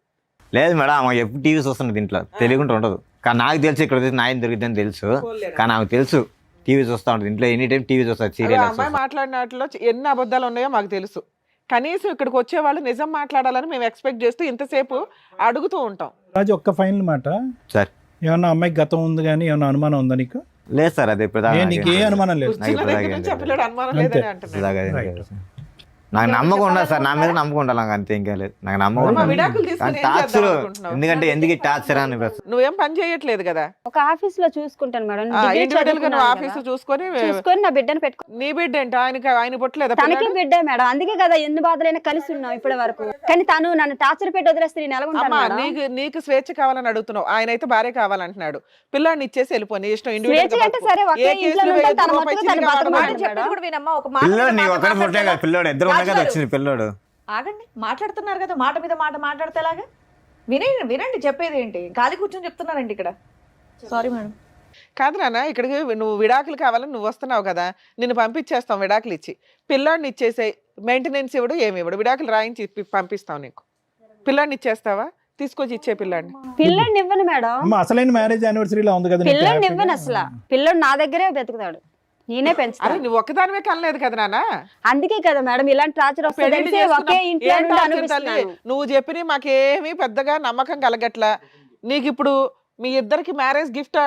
లేదు మేడం, ఆమె ఎప్పుడు టీవీ చూస్తున్నది ఇంట్లో, తెలియకుండా ఉండదు. కానీ నాకు తెలుసు ఇక్కడ వచ్చి న్యాయం దొరికిందని తెలుసు. కానీ ఆమెకు తెలుసు టీవీ చూస్తూ ఉంటుంది ఇంట్లో, ఎనీ టైం టీవీ చూస్తారు, అలా సీరియల్. అమ్మాయి మాట్లాడిన వాటిలో ఎన్ని అబద్ధాలు ఉన్నాయో మాకు తెలుసు. కనీసం ఇక్కడికి వచ్చే వాళ్ళు నిజం మాట్లాడాలని మేము ఎక్స్పెక్ట్ చేస్తూ ఇంతసేపు అడుగుతూ ఉంటాం. రాజు ఒక్క ఫైనల్ మాట సార్ ఏమన్నా అమ్మాయికి గతం ఉంది కానీ ఏమన్నా అనుమానం ఉందా నీకు? లేదు సార్, అది ఇప్పుడు దాకా నీకు ఏ అనుమానం లేదు? నాకు ఇప్పుడు దాకా దగ్గర ఏం నుంచి లేదు. చెప్పలేడు, అనుమానం అంతే. లేదని అంటున్నాడు. ఇప్పుడు దాకా ఏం Right. లేదు. నాకు నమ్మకం ఉండదు సార్, నా మీద నమ్మకం ఉండాలి, నాకు అంతే, ఇంకేం లేదు. నాకు నమ్మకం అమ్మా, ఉండాలి. విడాకులు తీసుకుని కానీ ఏం చేద్దాం టార్చర్ అనుకుంటున్నావు? ఎందుకంటే ఎందుకు టార్చర్ అని ప్రశ్న. నువ్వేం పని చేయట్లేదు కదా, ఒక ఆఫీస్ లో చూసుకుంటాను మేడం. డిగ్రీ ఇండివిజువల్ గా నువ్వు చదువుకున్నాను ఆఫీస్ కదా. చూసుకొని చూసుకొని నా బిడ్డను పెట్టుకో. నీ బిడ్డ ఏంటి? ఆయన పుట్టలేదా తనకి పిల్లాడు? బిడ్డే మేడం, అందుకే కదా ఎన్ని బాధలైనా కలిసి ఉన్నాం ఇప్పటి వరకు. కానీ తను నన్ను టార్చర్ పెట్టి వదిలేస్తే నేను ఎలా ఉంటాను అమ్మా, మేడం? నీకు స్వేచ్ఛ కావాలని అడుగుతున్నావు, ఆయన అయితే భార్య కావాలంటున్నాడు. పిల్లాడిని ఇచ్చేసి వెళ్ళిపోయి నీ ఇష్టం. స్వేచ్ఛ అంటే సరే, ఒకే ఇంట్లో ఉంటాను, తన మట్టుకు తను మాట బతకమని చెప్పేది కూడా వినమ్మా. ఒక పిల్లోడు నీ మాట ఒక్కడే పుట్టే కదా, పిల్లోడు ఇద్దరు ఉన్నా కదా వచ్చింది పిల్లోడు. ఆగండి, మాట్లాడుతున్నారు కదా, మాట మీద మాట మాట్లాడితేలాగా. వినండి చెప్పేది ఏంటి, ఖాళీ కూర్చొని చెప్తున్నారండి ఇక్కడ. Sorry madam. కాదు నాన్న, ఇక్కడికి నువ్వు విడాకులు కావాలని నువ్వు వస్తున్నావు కదా, నిన్ను పంపించేస్తాం విడాకులు ఇచ్చి. పిల్లాడిని ఇచ్చేసే మెయింటెనెన్స్ ఇవ్వడు, ఏమి ఇవ్వడు, విడాకులు రాయించి పంపిస్తాం నీకు. పిల్లాడిని ఇచ్చేస్తావా? తీసుకొచ్చి ఇచ్చే పిల్లాడిని. పిల్లని ఇవ్వను మేడం, అమ్మ అసలైన మ్యారేజ్ యానివర్సరీలో ఉంది కదా నీకు పిల్లని హ్యాపీగా? ఇవ్వను అసలు. పిల్లడు నా దగ్గరే బతుకుతాడు, నేనే అరే పెంచుతాను. నువ్వు ఒక్కదానివే కనలేదు కదా నాన్న. అందుకే కదా మేడం ఇలాంటి టార్చర్ వస్తుంది పెళ్లిళ్ళు ఒకే చేసుకున్నాం. ఇంట్లో ఏం నుండి టార్చర్ తల్లి? అనిపిస్తున్నాను. నువ్వు చెప్పిన మాకేమీ పెద్దగా నమ్మకం కలగట్లా. నీకు ఇప్పుడు మీ ఇద్దరికి మ్యారేజ్ గిఫ్ట్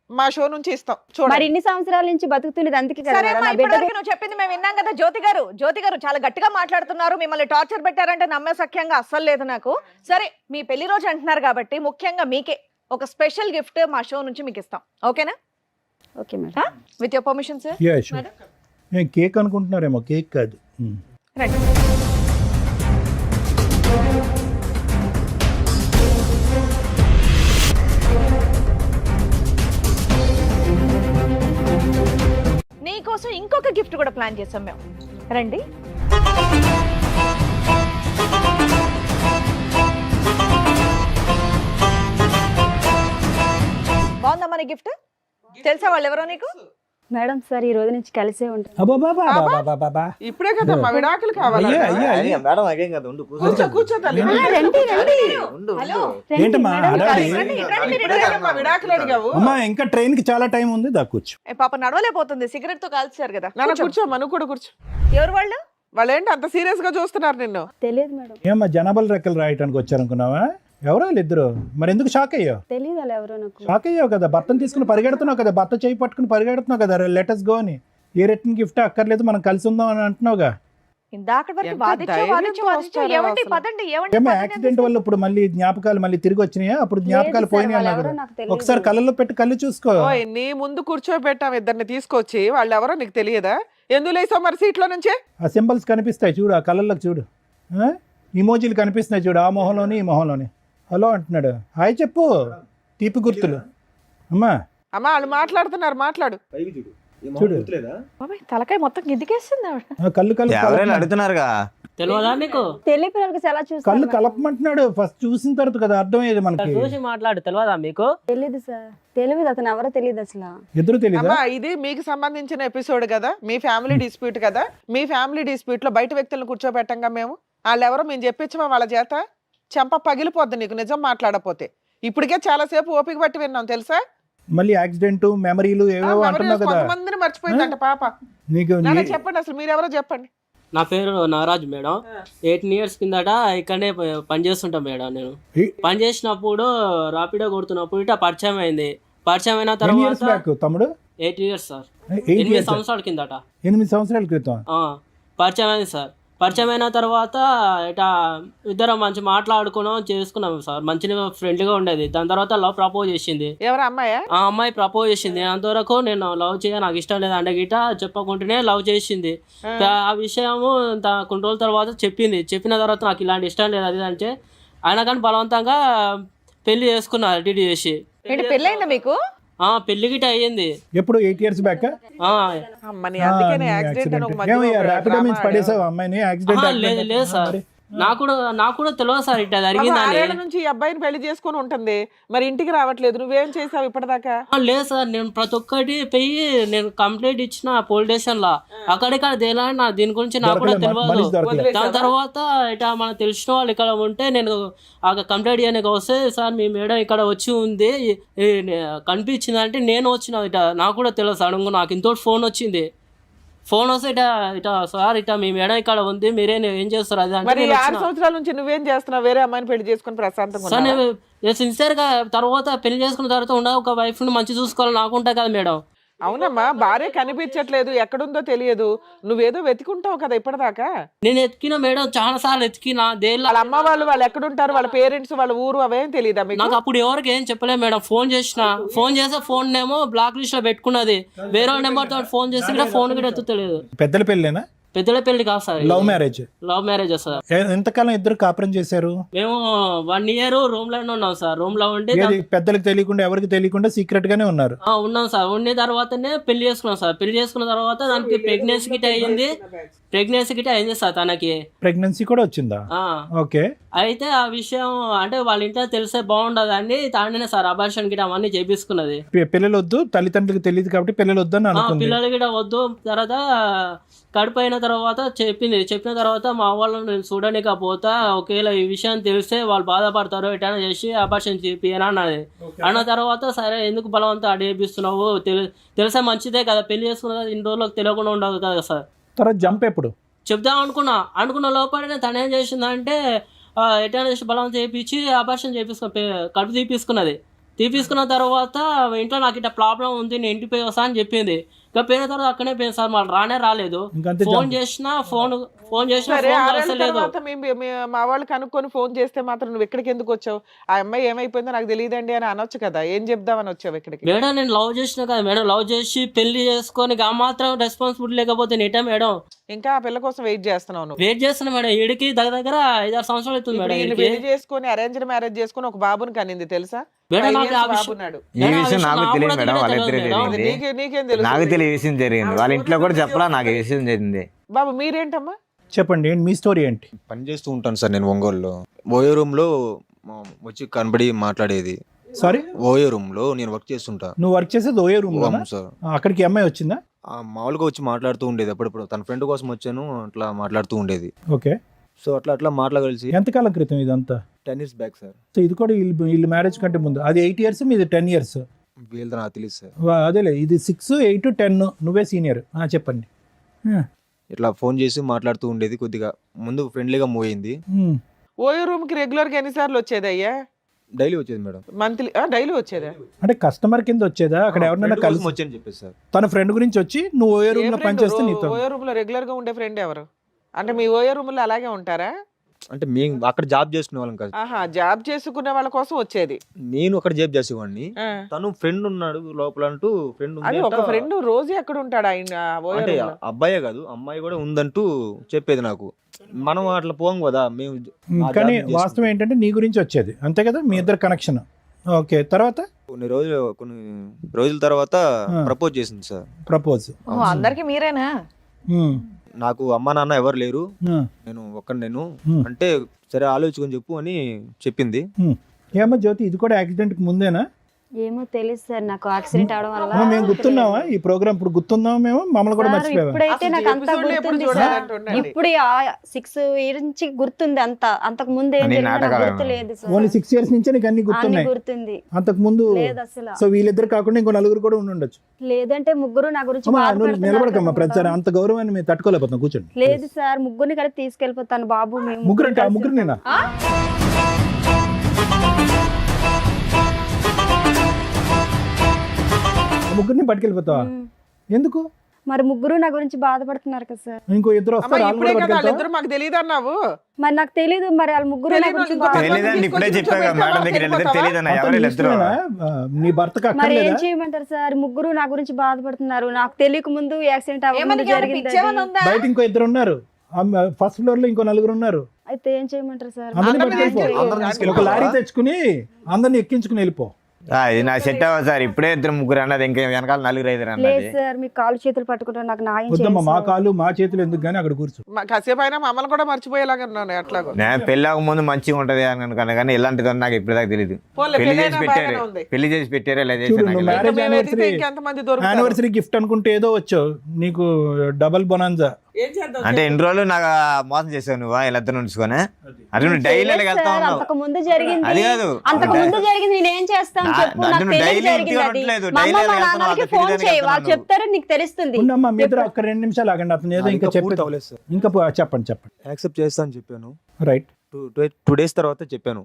మా షో నుంచి ఇస్తాం మరి చూడండి. ఇన్ని సంవత్సరాల నుంచి బతుకుతున్నది అందుకే కదా సరే మేడం. అమ్మా, నా బిడ్డ ఇప్పటివరకు నువ్వు చెప్పింది మేము విన్నాం కదా. జ్యోతి గారు చాలా గట్టిగా మాట్లాడుతున్నారు, మిమ్మల్ని టార్చర్ పెట్టారంటే నమ్మే సఖ్యంగా అస్సలు లేదు నాకు. సరే, మీ పెళ్లి రోజు అంటున్నారు కాబట్టి ముఖ్యంగా మీకే ఒక స్పెషల్ గిఫ్ట్ మా షో నుంచి మీకు ఇస్తాం, ఓకేనా? Okay madam. With your permission sir. Yeah, sure. నేను కేక్ అనుకుంటున్నారేమో, కేక్ కాదు. రండి. సూపర్ గిఫ్ట్ కూడా ప్లాన్ చేసాం మేము. రండి. బాగుందా మన గిఫ్ట్? తెలుసా వాళ్ళు ఎవరో నీకు? మేడం సార్ ఈ రోజు నుంచి కలిసే ఉంటాం. అబ్బాబాబాబాబాబా. ఇప్పుడే కదా మా విడాకులు కావాలి. అయ్యా, అయ్యా, అయ్యా. మేడం అదేం కదా ఉండు కూర్చో కూర్చో తల్లి. ఉండు హలో. ఏంటమ్మా హడావిడి? రండి, రండి, ఇప్పుడే కదా మా విడాకులు అడిగావు. అమ్మా ఇంకా ట్రైన్ కి చాలా టైం ఉంది, దా కూర్చో. పాప నడవలేకపోతుంది, సిగరెట్ తో కాల్చారు కదా. నాన్న కూర్చోమ్మా, నువ్వు కూడా కూర్చో. ఎవరు వాళ్ళు? వాళ్ళు ఏంటి అంత సీరియస్ గా చూస్తున్నారు నిన్ను? తెలియదు మేడం. ఏమ్మా జనాభాల రెక్కలు రాయటానికి వచ్చారనుకున్నావా? ఎవరో ఇద్దరు, మరి ఎందుకు షాక్ అయ్యావు? తెలియదు అలా ఎవరో నాకు. షాక్ అయ్యావు కదా, భర్తను తీసుకుని పరిగెడుతున్నావు కదా, భర్త చేయి పట్టుకుని పరిగెడుతున్నావు కదా, లెటర్స్ గో అని. ఏ రిటర్న్ గిఫ్ట్ అక్కర్లేదు, మనం కలిసి ఉందాం అని అంటున్నావుగా. ఇందాక వరకు ఎంత వాదించు ధైర్యంతో వాదించు వాదించు. వస్తారో ఏమండి అసలు. పదండి, ఏమండి ఏమో పదండి యాక్సిడెంట్ అని వల్ల ఇప్పుడు మళ్ళీ జ్ఞాపకాలు మళ్ళీ తిరిగి వచ్చినాయా? అప్పుడు జ్ఞాపకాలు లేదు పోయినాయి సార్, అన్నా వాళ్ళు కదా. ఎవరో నాకు తెలియదు. ఒకసారి కళ్ళల్లో పెట్టి కళ్ళు చూసుకో. ఓయ్, నీ ముందు కూర్చోబెట్టాం ఇద్దరిని తీసుకొచ్చి, వాళ్ళు ఎవరో నీకు తెలియదా? ఎందుకు లేసావు మరి సీట్లో నుంచి? ఆ సింబల్స్ కనిపిస్తాయి చూడు, ఆ కళ్ళల్లోకి చూడు, ఇమోజీలు కనిపిస్తున్నాయి చూడు, ఆ మొహంలోని ఈ మొహంలోని. హలో అంటున్నాడు, హాయ్ చెప్పు, తీపి గుర్తులు. అమ్మా అమ్మా వాళ్ళు మాట్లాడుతున్నారు, మాట్లాడు. చూడు. బాబాయ్, తలకాయ మొత్తం గిద్దికేస్తుంది ఆవిడ. కళ్ళు కళ్ళు ఎవరైనా అడుగుతున్నారుగా. తెలియదా నీకు? తెలియ పిల్లలకి ఎలా కళ్ళు చూస్తారు? కలపమంటున్నాడు. ఫస్ట్ చూసిన తర్వాత కదా అర్థమయ్యేది మనకి. చూసి మాట్లాడు, తెలియదా మీకు? తెలియదు సార్, తెలియదు, అతను ఎవరో తెలియదు అసలు. ఎదురు తెలీదా? అమ్మా ఇది మీకు సంబంధించిన ఎపిసోడ్ కదా, మీ ఫ్యామిలీ డిస్ప్యూట్ కదా. మీ ఫ్యామిలీ డిస్ప్యూట్ లో బయట వ్యక్తులను కూర్చోబెట్టంగా మేము. వాళ్ళు ఎవరో మేము చెప్పించమా వాళ్ళ చేత? చెంప పగిలిపోద్ది నీకు నిజం మాట్లాడపోతే. ఇప్పటికే చాలా సేపు ఓపిక పట్టి విన్నాం తెలుసా. మళ్ళీ యాక్సిడెంట్ మెమరీలు ఏవో అంటున్నావు కదా. కొంతమందిని మర్చిపోయిందంట పాప. నీకు నాన్న చెప్పండి అసలు మీరెవరో చెప్పండి. నా పేరు నాగరాజ్ మేడం. 18 years కిందట ఇక్కడనే పని చేస్తుంటా మేడం. నేను పని చేసినప్పుడు రాపిడో కొడుతున్నప్పుడు ఇట్లా పరిచయం అయింది. పరిచయం అయిన ఎన్ని ఇయర్స్ తర్వాత బ్యాక్ తమ్ముడు? 8 years సార్. 8 8 years. సంవత్సరాల కిందట. 8 సంవత్సరాల క్రితం. పరిచయం అయింది సార్. పరిచయం అయిన తర్వాత ఇట్లా ఇద్దరం మంచి మాట్లాడుకున్నాం, చేసుకున్నాం సార్. మంచిగా ఫ్రెండ్లీగా ఉండేది. దాని తర్వాత లవ్ ప్రపోజ్ చేసింది. ఎవరు అమ్మాయా? ఆ అమ్మాయి ప్రపోజ్ చేసింది. అంతవరకు నేను లవ్ చేయ, నాకు ఇష్టం లేదు అంటే గిట చెప్పకుండానే లవ్ చేసింది. ఆ విషయము కొన్ని రోజుల తర్వాత చెప్పింది. చెప్పిన తర్వాత నాకు ఇలాంటి ఇష్టం లేదు అది అంటే, అయినా కానీ బలవంతంగా పెళ్లి చేసుకున్నారు డిడి చేసి. ఏంటి పెళ్ళైందా మీకు? పెళ్లి గిట అయ్యింది. ఎప్పుడు 8 years బ్యాక్? అమ్మని అందుకనే యాక్సిడెంట్ అని ఒక మధ్యలో ఒక ర్యాపిడో డ్రామా మీన్స్ పడేసావు అమ్మాయిని యాక్సిడెంట్? లేదు లేదు సార్, నాకు కూడా తెలియదు సార్ ఇట్లా జరిగిందని. 6 ఏళ్ల నుంచి ఈ అబ్బాయిని పెళ్లి చేసుకొని ఉంటుంది, మరి ఇంటికి రావట్లేదు. నువ్వేం చేసావు ఇప్పటిదాకా? లేదు సార్, నేను ప్రతి ఒక్కటి పోయి నేను కంప్లైంట్ ఇచ్చిన పోలీస్ స్టేషన్ లా. అక్కడిక్కడ తేలా దీని గురించి నాకు కూడా తెలియదు. దాని తర్వాత ఇట్లా మనకు తెలిసిన వాళ్ళు ఇక్కడ ఉంటే నేను ఆ కంప్లైంట్ చేయడానికి వస్తే, సార్ మీ మేడం ఇక్కడ వచ్చి ఉంది కనిపించింది అంటే నేను వచ్చిన ఇట. నాకు కూడా తెలియదు సడన్ గా నాకు ఇంతోటి ఫోన్ వచ్చింది. ఫోన్ వస్తే ఇటా సార్ ఇటా మీ మేడం ఇక్కడ ఉంది, మీరే ఏం చేస్తారు అది మరి అంటే 6 సంవత్సరాల నుంచి నువ్వేం చేస్తున్నావు? వేరే అమ్మాయిని పెళ్లి చేసుకుని ప్రశాంతంగా సార్ ఉన్నావా? నేను సిన్సియర్ గా తర్వాత పెళ్లి చేసుకున్న తర్వాత ఉండ ఒక వైఫ్ ని మంచి చూసుకోవాలి నాకు ఉంటాయి కదా మేడం. అవునమ్మా, భార్య కనిపించట్లేదు, ఎక్కడుందో తెలియదు, నువ్వేదో వెతుకుంటావు కదా ఇప్పటిదాకా. నేను ఎత్తికిన మేడం, చాలా సార్లు ఎత్తికిన. వాళ్ళ అమ్మ వాళ్ళు ఎక్కడుంటారు, వాళ్ళ పేరెంట్స్, వాళ్ళ ఊరు అవేం తెలియదా మీకు? నాకు అప్పుడు ఎవరికి ఏం చెప్పలేదు మేడం. ఫోన్ చేస్తే ఫోన్ ఏమో బ్లాక్ లిస్ట్ లో పెట్టుకున్నది. వేరే నెంబర్ తో ఫోన్ చేసి కూడా ఫోన్ కూడా ఎత్తుతలేదు. పెద్దల పెళ్ళేనా? పెద్దల పెళ్లి కాదు sir, love marriage. Love marriage sir. ఎంతకాలం ఇద్దరు కాపురం చేశారు? మేము 1 year రూమ్ లోనే ఉన్నాం సార్. రూమ్ లో ఉండి పెద్దలకు తెలియకుండా ఎవరికి తెలియకుండా సీక్రెట్ గానే ఉన్నారు? ఉన్నాం సార్. ఉన్న తర్వాతనే పెళ్లి చేసుకున్నాం సార్. పెళ్లి చేసుకున్న తర్వాత దానికి ప్రెగ్నెన్సీ గిట్ అయింది సార్. తనకి ప్రెగ్నెన్సీ కూడా వచ్చిందా? ఓకే. అయితే ఆ విషయం అంటే వాళ్ళ ఇంట్లో తెలిసే బాగుండదు అని తానే సార్ అబార్షన్ గిట అవన్నీ చేపించుకున్నది. పిల్లలు వద్దు, తల్లిదండ్రులకు తెలియదు కాబట్టి పిల్లలు వద్దు అని అనుకుంది. పిల్లలు గిట వద్దు. తర్వాత కడుపు అయిన తర్వాత చెప్పిన తర్వాత మా వాళ్ళని నేను చూడలేకపోతా, ఒకవేళ ఈ విషయం తెలిస్తే వాళ్ళు బాధపడతారు, ఎటైనా చేసి అబార్షన్ చేపియని అన్నది. అన్న తర్వాత సరే ఎందుకు బలవంతం అడిగిస్తున్నావు, తెలిసే మంచిదే కదా, పెళ్లి చేసుకున్న ఇన్ని రోజులకు తెలియకుండా ఉండదు కదా సార్. తర్వాత జంప్ ఎప్పుడు చెప్దాం అనుకున్న లోపలనే తను ఏం చేసిందంటే ఎటైనా చేసి బలవంతం చేయించి అబార్షన్ కడుపు తీపించుకున్న తర్వాత ఇంట్లో నాకు ఇట్లా ప్రాబ్లం ఉంది, నేను ఇంటికి పోయి వస్తా అని చెప్పింది. ఇంకా పోయిన తర్వాత అక్కడే పోయింది సార్. మళ్ళీ రానే లేదు. ఫోన్ చేసినా సరే, 6 ఏళ్ల తర్వాత మా వాళ్ళు కనుక్కొని ఫోన్ చేస్తే మాత్రం నువ్వు ఎక్కడికి ఎందుకు వచ్చావు? ఆ అమ్మాయి ఏమైపోయిందో నాకు తెలియదండి అని అనొచ్చు కదా. ఏం చెప్దామని వచ్చావు ఇక్కడికి? మేడం నేను లవ్ చేసిన కదా మేడం, లవ్ చేసి పెళ్లి చేసుకొని ఆ మాత్రం రెస్పాన్సిబిలిటీ లేకపోతే నేటా మేడం? ఇంకా ఆ పిల్ల కోసం వెయిట్ చేస్తున్నావు నువ్వు? వెయిట్ చేస్తున్నా మేడం. ఈడికి దగ్గర 5-6 సంవత్సరాలు అవుతుంది మేడం. పెళ్లి చేసుకొని అరేంజ్డ్ మ్యారేజ్ చేసుకొని ఒక బాబుని కనింది తెలుసా? మేడం ఈ విషయం నాకు తెలియదు మేడం. వాళ్ళిద్దరే నీకేం తెలుసు? తెలియదు ఈ విషయం జరిగింది. వాళ్ళ ఇంట్లో కూడా చెప్పలా నాకు ఈ విషయం జరిగింది. బాబు మీరేంటమ్మా? చెప్పండి ఏంటి మీ స్టోరీ ఏంటి? పని చేస్తూ ఉంటాను సార్ నేను ఒంగోలులో. ఓయో రూమ్లో వచ్చి కనబడి మాట్లాడేది. సారీ, ఓయో రూమ్లో నేను వర్క్ చేస్తుంటా. నువ్వు వర్క్ చేసేది ఓయో రూమ్ లో? అవును సార్. అక్కడికి అమ్మాయి వచ్చిందా? మామూలుగా వచ్చి మాట్లాడుతూ ఉండేది అప్పుడప్పుడు. తన ఫ్రెండ్ కోసం వచ్చాను, అట్లా మాట్లాడుతూ ఉండేది. ఓకే. సో అట్లా మాట్లాడగలిసి ఎంతకాలం క్రితం ఇదంతా? 10 years బ్యాక్ సార్. సో ఇది కూడా వీళ్ళు మ్యారేజ్ కంటే ముందు. అది 8 years, మీది 10 years. వీళ్ళతో నాకు తెలియదు సార్. అదేలే, ఇది 6, 8, 10. నువ్వే సీనియర్. చెప్పండి. ఇట్లా ఫోన్ చేసి మాట్లాడుతూ ఉండేది. కొద్దిగా ముందు ఫ్రెండ్లీగా మూవ్ అయింది. ఓయో రూమ్ కి రెగ్యులర్ గా ఎన్నిసార్లు వచ్చేది అయ్యా? డైలీ వచ్చేది మేడం. మంత్లీ డైలీ వచ్చేదా? అంటే కస్టమర్ కింద వచ్చేదా? అక్కడ ఎవరినైనా కలిసి వచ్చాను చెప్పేసి సార్. తన ఫ్రెండ్ గురించి వచ్చి నువ్వు ఓయో రూమ్ లో పనిచేస్తే నీతో. ఓయో రూమ్ లో రెగ్యులర్ గా ఉండే ఫ్రెండ్ ఎవరు? అంటే మీ ఓయో రూమ్ లో అలాగే ఉంటారా? అంటే మేము అక్కడ జాబ్ చేసుకునే వాళ్ళం కాదు. ఆహా, జాబ్ చేసుకునే వాళ్ళ కోసం వచ్చేది. నేను అక్కడ జాబ్ చేసేవాడిని. ఆ. తను ఫ్రెండ్ ఉన్నాడు లోపల అంటూ ఫ్రెండ్ అది ఒక ఫ్రెండ్ రోజు ఎక్కడ ఉంటాడు ఆయన ఓయో అంటే రూమ్ లో? అబ్బాయే కాదు అమ్మాయి కూడా ఉందంటూ చెప్పేది నాకు. మనం అట్లా పోం కదా మేము. కానీ వాస్తవం ఏంటంటే నీ గురించి వచ్చేది, అంతే కదా? మీ ఇద్దరు కనెక్షన్. ఓకే. తర్వాత కొన్ని రోజుల తర్వాత ప్రపోజ్ చేసింది సార్. ప్రపోజ్. అందరికి మీరేనా? నాకు అమ్మా నాన్న ఎవరు లేరు, నేను ఒక్కడినేను అంటే సరే ఆలోచించుకొని చెప్పు అని చెప్పింది. ఏమో జ్యోతి, ఇది కూడా యాక్సిడెంట్ కి ముందేనా? ఏమో తెలియదు సార్, నాకు యాక్సిడెంట్ అవడం వల్ల. మేము గుర్తున్నావా ఈ ప్రోగ్రామ్? ఇప్పుడు గుర్తున్నావా మేము? మమ్మల్ని కూడా సార్, మర్చిపోయావా? ఇప్పుడైతే నాకు అంతా ఎపిసోడ్లు ఎప్పుడు గుర్తుంది సార్. చూడాలంటుండండి. ఇప్పుడు 6 years నుంచి గుర్తుంది అంతా. అంతకు ముందు ఏం అన్ని జరిగిందో నాకు నాటకాలు గుర్తు లేదు సార్. ఓన్లీ 6 years నుంచే నీకు అన్ని అన్ని గుర్తున్నాయి? గుర్తుంది. అంతకు ముందు లేదు అసలు. సో వీళ్ళిద్దరు కాకుండా ఇంకో నలుగురు కూడా ఉండొచ్చు. లేదంటే ముగ్గురు నా గురించి అమ్మా నువ్వు బాధపడుతున్నారు నిలబడకమ్మా, కదా. ప్రతిసారి అంత గౌరవాన్ని మేము తట్టుకోలేకపోతున్నాం. కూర్చోండి. లేదు సార్, ముగ్గురిని కలిపి తీసుకెళ్ళిపోతాను బాబు. మేము ముగ్గురు అంటే ఆ కలిసి ముగ్గురు నేనా? ముగ్గురిని పట్టుకెళ్ళిపోతావా? ఎందుకు? మరి ముగ్గురు నా గురించి బాధపడుతున్నారు కదా సార్. ఇంకో ఇద్దరు అమ్మా, వస్తారు, వాళ్ళు ఇప్పుడే కూడా కదా పట్టుకెళ్తావా? వాళ్ళిద్దరు మాకు తెలియదు అన్నావు. మరి నాకు తెలీదు, మరి వాళ్ళ ముగ్గురు నా తెలీదు, గురించి ఇంకో బాధ- తెలియదని ఇప్పుడే చెప్పాక మేడం దగ్గర వెళ్ళితే తెలియదన్న ఎవరు అతను ఇద్దరు. ఇష్టమేనా? నీ భర్తకు మరి ఏం అక్కర్లేదా? చేయమంటారు సార్? ముగ్గురు నా గురించి బాధపడుతున్నారు. నాకు తెలియక ముందు యాక్సిడెంట్ ఏమని అవ్వకుండా జరిగింది పిచ్చేమని అది. ఉందా? బయట ఇంకో ఇద్దరు ఉన్నారు, ఫస్ట్ ఫ్లోర్ లో ఇంకో నలుగురు ఉన్నారు. అయితే ఏం చేయమంటారు సార్? అందరిని అందరిని పట్టుకెళ్ళిపో. తీసుకెళ్ళి- ఒక లారీ తెచ్చుకుని అందరిని ఎక్కించుకుని వెళ్ళిపో. ఇది నా సెట్ అవ్వదు సార్. ఇప్పుడే 2-3 అన్నది, ఇంకా వెనకాల 4-5 లేదు అన్నది. సార్, మీ కాలు చేతులు పట్టుకుంటారు, నాకు న్యాయం వద్దమ్మా, మా చేయండి సార్. కాళ్ళు మా చేతులు ఎందుకు కానీ అక్కడ కూర్చో. కాసేపు అయినా మమ్మల్ని కూడా మర్చిపోయేలాగా ఉన్నాను ఎట్లాగో. నేను పెళ్ళాక ముందు మంచిగా ఉంటది అని అనుకున్నా, కానీ ఇలాంటిది నాకు ఇప్పటిదాకా తెలియదు. పోన్లే, పెళ్లి పెళ్ళైనా చేసి బాగానే పెట్టారు, ఉంది. పెళ్లి చేసి పెట్టారు, ఇలా చూడు, చేసి నువ్వు నాకు మ్యారేజ్ మేము వెతికితే యానివర్సరీ ఇంకెంతమంది దొరుకుతారు? యానివర్సరీ గిఫ్ట్ అనుకుంటే ఏదో వచ్చావు, నీకు డబల్ బొనాన్జా. ఏం చేద్దాం? అంటే ఎన్ని రోజులు నాకు మోసం చేసావు నువ్వు వీళ్ళిద్దరు ఉంచుకొని? అది నువ్వు డైలీ లేదు వెళ్తా సార్, ఉన్నావు. అంతకు ముందు జరిగింది. అది కాదు. అంతకు ముందు జరిగింది, నేను ఏం చేస్తాను నా- చెప్పు? అంటే నాకు నువ్వు తెలియక డైలీ జరిగింది ఇంటికి అది. ఉండట్లేదు, మా డైలీ అమ్మ మా వెళ్తున్నావు, నాన్నకి అక్కడ ఫోన్ తిరిగి చేయి, వాళ్ళు వెళ్తున్నావు. చెప్తారు, నీకు తెలుస్తుంది. ఉండమ్మా, మీ ఇద్దరు ఒక్క 2 నిమిషాలు ఆగండి. అతను ఏదో ఇంకా చెప్పి అవ్వలేదు సార్. ఇంకా చెప్పండి. యాక్సెప్ట్ చేస్తా అని చెప్పాను. రైట్. 2 days తర్వాత చెప్పాను.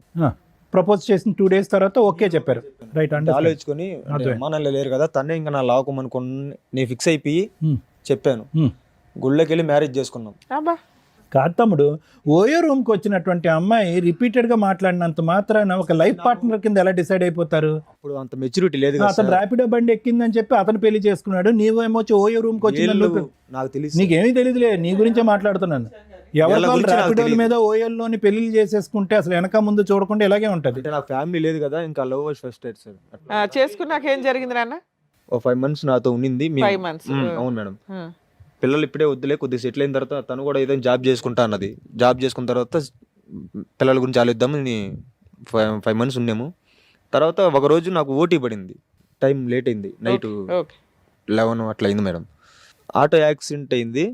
ప్రపోజ్ చేసిన 2 days తర్వాత ఓకే చెప్పారు. రైట్. అంటే ఆలోచించుకొని అదే. అమ్మా నాన్న లేరు కదా, తనే ఇంకా నా లాకోమనుకుని నేను ఫిక్స్ అయిపోయి చెప్పాను. హ్మ్. గుళ్ళకి వెళ్ళి మ్యారేజ్ చేసుకున్నాం. అబ్బా, కాదు తమ్ముడు, ఓయో రూమ్ కి వచ్చినటువంటి అమ్మాయి రిపీటెడ్ గా మాట్లాడినంత మాత్రాన ఒక లైఫ్ పార్ట్నర్ కింద ఎలా డిసైడ్ అయిపోతారు? అప్పుడు అంత మెచ్యూరిటీ లేదు కదా అతను సార్. ర్యాపిడో బండి ఎక్కిందని చెప్పి అతను పెళ్లి చేసుకున్నాడు, నీవేమో వచ్చి ఓయో రూమ్ కి వచ్చిందని వీళ్ళు నువ్వు- నాకు తెలియదు. నీకేమీ తెలియదులే, నీ గురించే మాట్లాడుతున్నాను. ఎవరి వీళ్ళ గురించి నాకు ర్యాపిడోల తెలీదు. మీద ఓయోల్లోని పెళ్లి చేసేసుకుంటే అసలు వెనక ముందు చూడకుండా ఇలాగే ఉంటది. అంటే నాకు ఫ్యామిలీ లేదు కదా, ఇంకా లవ్ ఫస్ట్ డేట్ సార్. చేసుకున్నాక ఏం జరిగింది నాన్న? ఓ 5 months నాతో ఉండింది. 5 months. అవును మేడం. పిల్లలు ఇప్పుడే వద్దులే, కొద్దిగా సెటిల్ అయిన తర్వాత తను కూడా ఏదైనా జాబ్ చేసుకుంటా అన్నది. జాబ్ చేసుకున్న తర్వాత పిల్లల గురించి ఆలోచిద్దామని 5 months ఉన్నాము. తర్వాత ఒక రోజు నాకు ఓటీ పడింది, టైం లేట్ అయింది, నైట్ ఓకే. 11 అట్లా అయింది మేడం. ఆటో యాక్సిడెంట్ అయింది.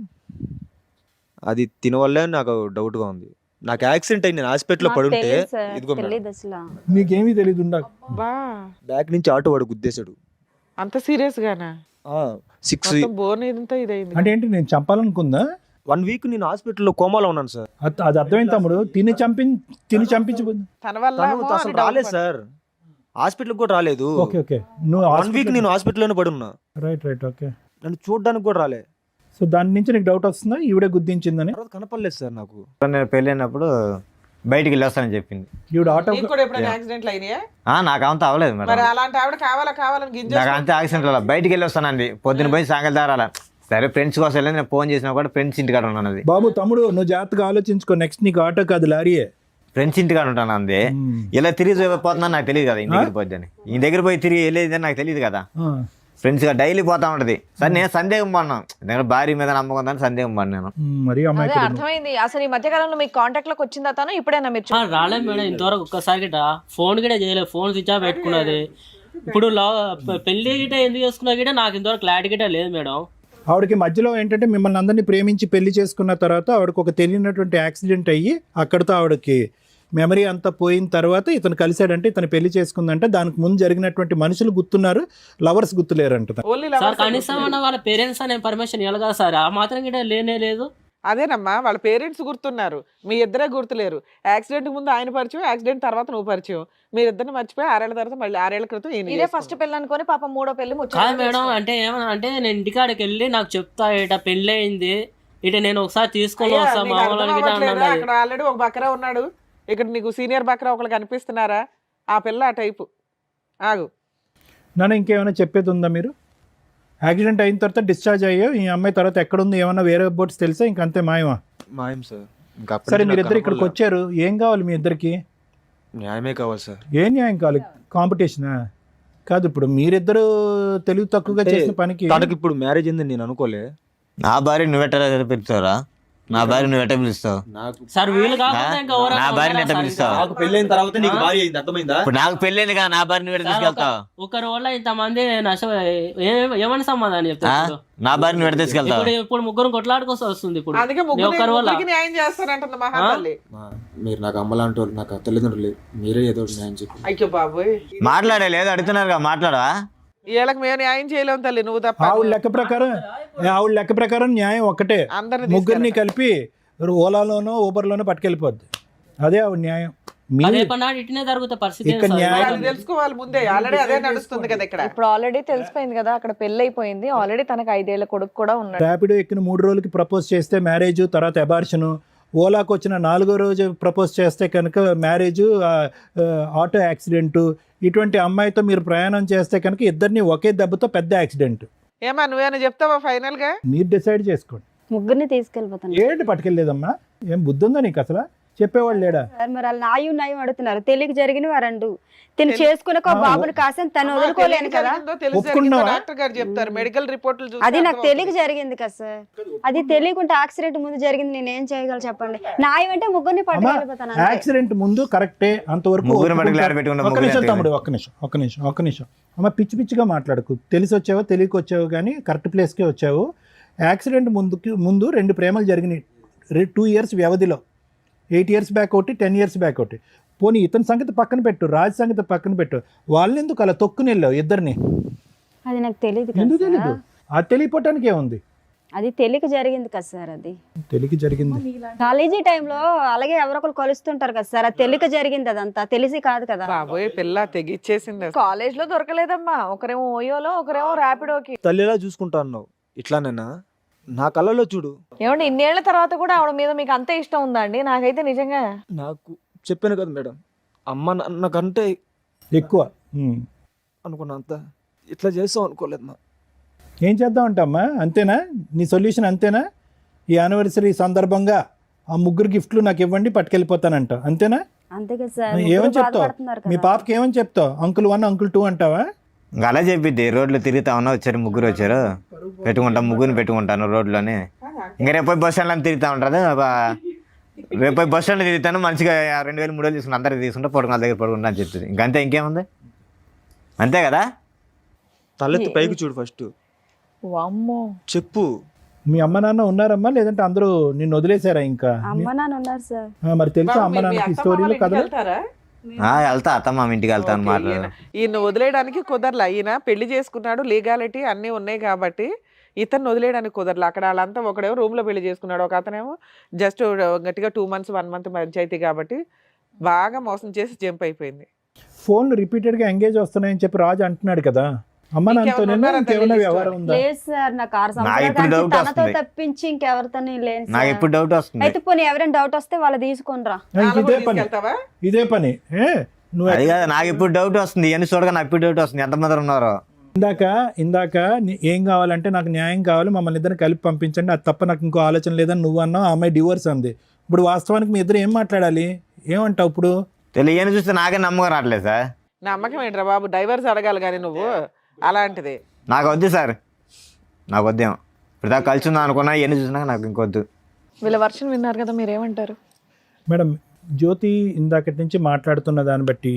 అది తినవల్లే నాకు డౌట్గా ఉంది. నాకు యాక్సిడెంట్ అయింది, నేను హాస్పిటల్లో నాకు పడుంటే తెలీదు సార్, ఇదిగో మేడం తెలీదు అసలు. నీకేమీ తెలియదు ఉండ. బా, బ్యాక్ నుంచి ఆటో వాడు గుద్దేశాడు. అంత సీరియస్ గానా? 1 ఇదంతా ఇదైంది. అంటే ఏంటి, నేను చంపాలనుకుందా? week నేను హాస్పిటల్లో కోమాలో ఉన్నాను సార్. అది అర్థమైంది తమ్ముడు. తిని చంపించి. తన వల్ల తను ఏమో అసలు అని doubt రాలేదు పడ్డా. సార్, హాస్పిటల్కి కూడా రాలేదు. Okay okay. నువ్వు 1 week నేను హాస్పిటల్లోనే పడి ఉన్నా. Right right okay. నన్ను చూడడానికి కూడా రాలే. సో దాని నుంచి నీకు డౌట్ వస్తుందా ఈవిడే గుద్దించిందని? తర్వాత కనపడలేదు సార్ నాకు. నేను పెళ్ళైనప్పుడు బయటికి వెళ్ళొస్తానని చెప్పింది. ఈవిడ ఆటో నీకు కూడా ఎప్పుడైనా యాక్సిడెంట్లు అయినాయా? నాకు అంత అవ్వలేదు మరి మేడం. అలాంటి ఆవిడ కావాలని గింజ నాకు అంతే యాక్సిడెంట్ అలా బయటికి వెళ్ళి వస్తానండి. పొద్దున పోయి సాయంకాలం దాకా అలా. సరే ఫ్రెండ్స్ కోసం వెళ్ళి నేను ఫోన్ చేసినా కూడా ఫ్రెండ్స్ ఇంటికాడ ఉన్నాను. అది బాబు తమ్ముడు, నువ్వు జాగ్రత్తగా ఆలోచించుకో. నెక్స్ట్ నీకు ఆటో కాదు, లారీయే. ఫ్రెండ్స్ ఇంటికాడ ఉంటాను అంది. ఇలా తిరిగి పోతున్నా నాకు తెలియదు కదా, ఇంటి దగ్గర పోద్దని. ఈ దగ్గర పోయి తిరిగి వెళ్ళేది నాకు తెలియదు కదా. ఫ్రెండ్స్గా డైలీ పోతా ఉంటుంది. సార్ నేను సందేహం పడినాను, నేను భార్య మీద నమ్మకం ఉందని సందేహం పడినాను. మరి అదే అమ్మాయి అర్థమైంది. అసలు ఈ మధ్య కాలంలో మీకు కాంటాక్ట్ లోకి వచ్చిందా తను? ఇప్పుడైనా మీరు రాలేదు మేడం ఇంతవరకు ఒక్కసారి గిట ఫోన్ కూడా చేయలేదు, ఫోన్ స్విచ్ ఆఫ్ పెట్టుకున్నది. ఇప్పుడు పెళ్లి గిట ఎందుకు చేసుకున్నా గిట నాకు ఇంతవరకు క్లారిటీ గిట లేదు మేడం. ఆవిడకి మధ్యలో ఏంటంటే మిమ్మల్ని అందరినీ ప్రేమించి పెళ్లి చేసుకున్న తర్వాత ఆవిడకి ఒక తెలియనటువంటి యాక్సిడెంట్ అయ్యి అక్కడితో ఆవిడకి మెమరీ అంతా పోయిన తర్వాత ఇతను కలిశాడంటే ఇతను పెళ్లి చేసుకుందంటే దానికి ముందు జరిగినటువంటి మనుషులు గుర్తున్నారు, లవర్స్ గుర్తులేరంట. ఓన్లీ సార్ కనీసం వాళ్ళ పేరెంట్స్ అనే పర్మిషన్ ఇవ్వాలి కదా సార్, ఆ మాత్రం గిట లేనే లేదు. అదేనమ్మా, వాళ్ళ పేరెంట్స్ గుర్తున్నారు, మీ ఇద్దరే గుర్తులేరు. యాక్సిడెంట్ ముందు ఆయన పరిచయం, యాక్సిడెంట్ తర్వాత నువ్వు పరిచయం, మీరిద్దరిని మర్చిపోయి 6 ఏళ్ల తర్వాత మళ్ళీ 6 ఏళ్ల క్రితం ఈయన ఇదే ఫస్ట్ పెళ్ళి అనుకొని పాపం 3వ పెళ్లి కాదు మేడం, అంటే ఏమన్నా అంటే నేను ఇంటికాడికి వెళ్ళి నాకు చెప్తా ఇట పెళ్ళి అయింది, ఇట నేను ఒకసారి తీసుకొని వస్తా మామూలు గిట అన్నది. అక్కడ ఆల్రెడీ ఒక బకరా ఉన్నాడు, ఇక్కడ నీకు సీనియర్ బకరా ఒకళ్ళు కనిపిస్తున్నారా? ఆ పిల్ల ఆ టైపు. ఆగు నాన్న ఇంకేమైనా చెప్పేది ఉందా? మీరు యాక్సిడెంట్ అయిన తర్వాత డిశ్చార్జ్ అయ్యో ఈ అమ్మాయి తర్వాత ఎక్కడుంది ఏమన్నా వేరే బోట్స్ తెలుసా? ఇంకంతే మాయమా? మాయం సార్. ఇంకా అప్పటి సరే నుంచి మీరిద్దరు నాకు ఇక్కడికి వచ్చారు, ఏం కావాలి మీ ఇద్దరికి? న్యాయమే కావాలి సార్. ఏం న్యాయం కావాలి? కాంపిటీషనా కాదు. ఇప్పుడు మీరిద్దరు తెలివి తక్కువగా అంటే చేసిన పనికి తనకి ఇప్పుడు మ్యారేజ్ అయిందని నేను అనుకోలే. నా భార్య నువ్వెట్ట పిలుస్తావురా? నా భార్య నువ్వెట్ట పిలుస్తావు? సార్ వీళ్ళు కాకుండా ఇంకా ఎవరైనా నా భార్యని ఉన్నారా ఎట్ట సార్ పిలుస్తావు? ఇంకా? నాకు పెళ్ళైన తర్వాత నీకు భార్య అయింది, అర్థమైందా? ఇప్పుడు నాకు పెళ్ళైంది కదా, నా భార్య నువ్వెట్ట తీసుకెళ్తావు? ఒకరి వల్ల ఇంతమంది నష్టం ఏమని సమాధానం ఆ? చెప్తారు? నా భార్య నువ్వెట్ట తీసుకెళ్తావు? ఇప్పుడు ముగ్గురు కొట్లాడుకోసం వస్తుంది. ఇప్పుడు అందుకే ఒకరి వల్ల ముగ్గురికి న్యాయం చేస్తారంటుంది మహాతల్లి. మీరు నాకు అమ్మలాంటి వాళ్ళు, నాకు తల్లిదండ్రులు, మీరే ఏదో ఒకటి న్యాయం చెప్పి. అయ్యో బాబోయ్, మాట్లాడే లేదు అడుగుతున్నారుగా, మాట్లాడవా? వీళ్ళకి మేము న్యాయం చేయలేము తల్లి, నువ్వు తప్ప. ఆవిడ లెక్క ప్రకారం న్యాయం ఒక్కటే, అందరిని ముగ్గురిని కలిపి ఓలాలోనో ఊబర్లోనో పట్టుకెళ్ళిపోద్ది. అదే ఆవిడ న్యాయం. అదే పన్నాడు ఇట్నే జరుగుతా పరిస్థితి ఇక్కడ ఏంటి సార్? న్యాయం- అది తెలుసుకోవాలి ముందే, ఆల్రెడీ అదే నడుస్తుంది కదా ఇక్కడ. ఇప్పుడు ఆల్రెడీ తెలిసిపోయింది కదా, అక్కడ పెళ్లి అయిపోయింది ఆల్రెడీ. తనకు 5 ఏళ్ల కొడుకు కూడా ఉన్నాడు. ర్యాపిడో ఎక్కిన 3 రోజులకి ప్రపోజ్ చేస్తే మ్యారేజ్, తర్వాత అబార్షను. ఓలాకు వచ్చిన 4వ రోజు ప్రపోజ్ చేస్తే కనుక మ్యారేజ్, ఆటో యాక్సిడెంట్. ఇటువంటి అమ్మాయితో మీరు ప్రయాణం చేస్తే కనుక ఇద్దరిని ఒకే దెబ్బతో పెద్ద యాక్సిడెంట్. ఏమా నువ్వేనా చెప్తావా ఫైనల్ గా? మీరు డిసైడ్ చేసుకోండి. ముగ్గురిని తీసుకెళ్ళిపోతాను ఏంటి పట్టుకెళ్ళలేదమ్మా? ఏం బుద్ధి ఉందా నీకు అసలు? చెప్పేవాళ్ళు లేడా? సార్. మరి వాళ్ళు నాయం అడుగుతున్నారు. తెలియక జరిగిన వారండు తిని చేసుకునే ఒక బాబుని కాసిన తను వదులుకోలేను కదా. ఒప్పుకున్నావా? డాక్టర్ గారు చెప్తారు, మెడికల్ రిపోర్ట్లు చూసి అది నాకు అర్థమవుతుంది. తెలియక జరిగింది కదా సార్. అది తెలియకుంటే యాక్సిడెంట్ ముందు జరిగింది, నేను ఏం చేయగలను చెప్పండి? న్యాయం అంటే ముగ్గురిని పట్టుకెళ్ళిపోతాను అంతే. యాక్సిడెంట్ ముందు కరెక్టే, అంతవరకు ముగ్గురు మటుకు ఒప్పుకుంటా. లాడ పెట్టుకున్న ఒక్క ముగ్గురు నిమిషం ఎంత తమ్ముడు, ఒక్క నిమిషం. అమ్మ పిచ్చి పిచ్చిగా మాట్లాడకు. తెలిసి వచ్చావో తెలియక వచ్చావు కానీ కరెక్ట్ ప్లేస్కే వచ్చావు. యాక్సిడెంట్ ముందు 2 ప్రేమలు జరిగినాయి 2 ఇయర్స్ వ్యవధిలో. 8 ఇయర్స్ బ్యాక్ ఒకటి, 10 ఇయర్స్ బ్యాక్ ఒకటి. పోనీ ఇతని సంగతి పక్కన పెట్టు, రాజ్ సంగతి పక్కన పెట్టు. వాళ్ళని ఎందుకు అలా తొక్కుని వెళ్ళావు ఇద్దరిని? అది నాకు తెలియదు ఎందుకు కదా తెలీదు? సార్. అది తెలియపోవటానికి ఏముంది? అది తెలియక జరిగింది కదా సార్. అది తెలియక జరిగింది. కాలేజీ టైంలో అలాగే ఎవరొకరు కలుస్తుంటారు కదా సార్. అది తెలియక జరిగింది, అదంతా తెలిసి కాదు కదా. బాబోయ్ పిల్ల తెగిచ్చేసింది అసలు. కాలేజ్ లో దొరకలేదమ్మా, ఒకరేమో ఓయోలో ఒకరేమో ర్యాపిడోకి. తల్లిలా చూసుకుంటా అన్నావు, ఇట్లానేనా? నా కళ్ళలో చూడు. ఏమండి ఇన్నేళ్ల తర్వాత కూడా ఆవిడ మీద మీకు అంతే ఇష్టం ఉందా అండి? నాకైతే నిజంగా నాకు చెప్పాను కదా మేడం, అమ్మ నాకంటే ఎక్కువ అనుకున్నా, అంత ఇట్లా చేస్తాం అనుకోలేదు మా. ఏం చేద్దాం అంటమ్మా? అంతేనా నీ సొల్యూషన్? అంతేనా? ఈ యానివర్సరీ సందర్భంగా ఆ 3 గిఫ్ట్లు నాకు ఇవ్వండి, పట్టుకెళ్ళిపోతానంట, అంతేనా? అంతే కదా సార్. ఏమని ముగ్గురు చెప్తావు? బాధపడుతున్నారు మీ కదా. పాపకి ఏమని చెప్తావు? అంకుల్ 1 అంకుల్ 2 అంటావా? ఇంకా అలా చెప్పిద్ది, రోడ్లు తిరుగుతా ఉన్నా వచ్చారు ముగ్గురు వచ్చారు, పెట్టుకుంటాం ముగ్గురిని పెట్టుకుంటాను రోడ్లోనే. ఇంకా రేపు బస్ స్టాండ్లో తిరుగుతూ ఉంటుంది. రేపు బస్ స్టాండ్లో తిరుగుతాను, మంచిగా 2000 3000 తీసుకుని అందరికి తీసుకుంటా పడుకున్న దగ్గర పడుకుంటా అని చెప్తుంది. ఇంకంతే, ఇంకేముంది? అంతే కదా? తలెత్తి పైకి చూడు ఫస్ట్, వామ్మో. చెప్పు. మీ అమ్మ నాన్న ఉన్నారమ్మా, లేదంటే అందరూ నిన్ను వదిలేశారా ఇంకా? అమ్మ నాన్న ఉన్నారు సార్. మరి తెలుసా బాబు, అమ్మ మీ నాన్నకి అత్తమ్మ స్టోరీలు వాళ్ళ ఇంటికి కథలు? వెళ్తారా? వెళ్తా అత్తమ్మ ఇంటికి వెళ్తాను ఓకే, మాట్లాడు. ఈయన వదిలేయడానికి కుదరలా. ఈయన పెళ్లి చేసుకున్నాడు, లీగాలిటీ అన్నీ ఉన్నాయి కాబట్టి ఇతను వదిలేయడానికి కుదరలా. అక్కడ వాళ్ళంతా ఒకడేమో రూమ్ లో పెళ్లి చేసుకున్నాడు, ఒక అతనేమో జస్ట్ గట్టిగా 2 months 1 month పంచాయతీ కాబట్టి బాగా మోసం చేసి జంప్ అయిపోయింది. ఫోన్లు రిపీటెడ్గా ఎంగేజ్ వస్తున్నాయని చెప్పి రాజు అంటున్నాడు కదా. అమ్మ నాన్నతో ఉన్నారా ఇంకేమైనా తల్లి వ్యవహారం ఉందా? లేదు సార్, నాకు 6 నాకు సంవత్సరాల ఇప్పుడు నుంచి డౌట్ తనతో వస్తుంది. తప్పించి ఇంకెవరితో లేను నాకు సార్. ఇప్పుడు డౌట్ వస్తుంది. అయితే పోనీ ఎవరైనా డౌట్ వస్తే వాళ్ళు తీసుకొనిరా. ఇదే పని, తీసుకెళ్తావా? ఇదే పని. నువ్వు అది కాదు, నాకు ఇప్పుడు డౌట్ వస్తుంది. ఇవన్నీ చూడగా నాకు ఇప్పుడు డౌట్ వస్తుంది, ఎంతమంది ఉన్నారో. ఇందాక ఏం కావాలంటే నాకు న్యాయం కావాలి, మమ్మల్ని ఇద్దరిని కలిపి పంపించండి, అది తప్ప నాకు ఇంకో ఆలోచన లేదని నువ్వు అన్నావు. ఆ అమ్మాయి డివోర్స్ అంది. ఇప్పుడు వాస్తవానికి మీ ఇద్దరు ఏం మాట్లాడాలి? ఏమంటావు ఇప్పుడు? తెలియని చూస్తే నాకే నమ్మకం రావట్లేదు సార్. నమ్మకం ఏంట్రా బాబు, డైవర్స్ అడగాలి కానీ నువ్వు అలాంటిది నాకు వద్దు సార్, నాకు వద్దేమో. ఇప్పుడు దాకా కలిసి ఉందా అనుకున్నా, ఎన్ని చూసినా నాకు ఇంకొద్దు. వీళ్ళ వర్షన్ విన్నారు కదా, మీరేమంటారు? మేడం, జ్యోతి ఇందాకటి నుంచి మాట్లాడుతున్న దాన్ని బట్టి,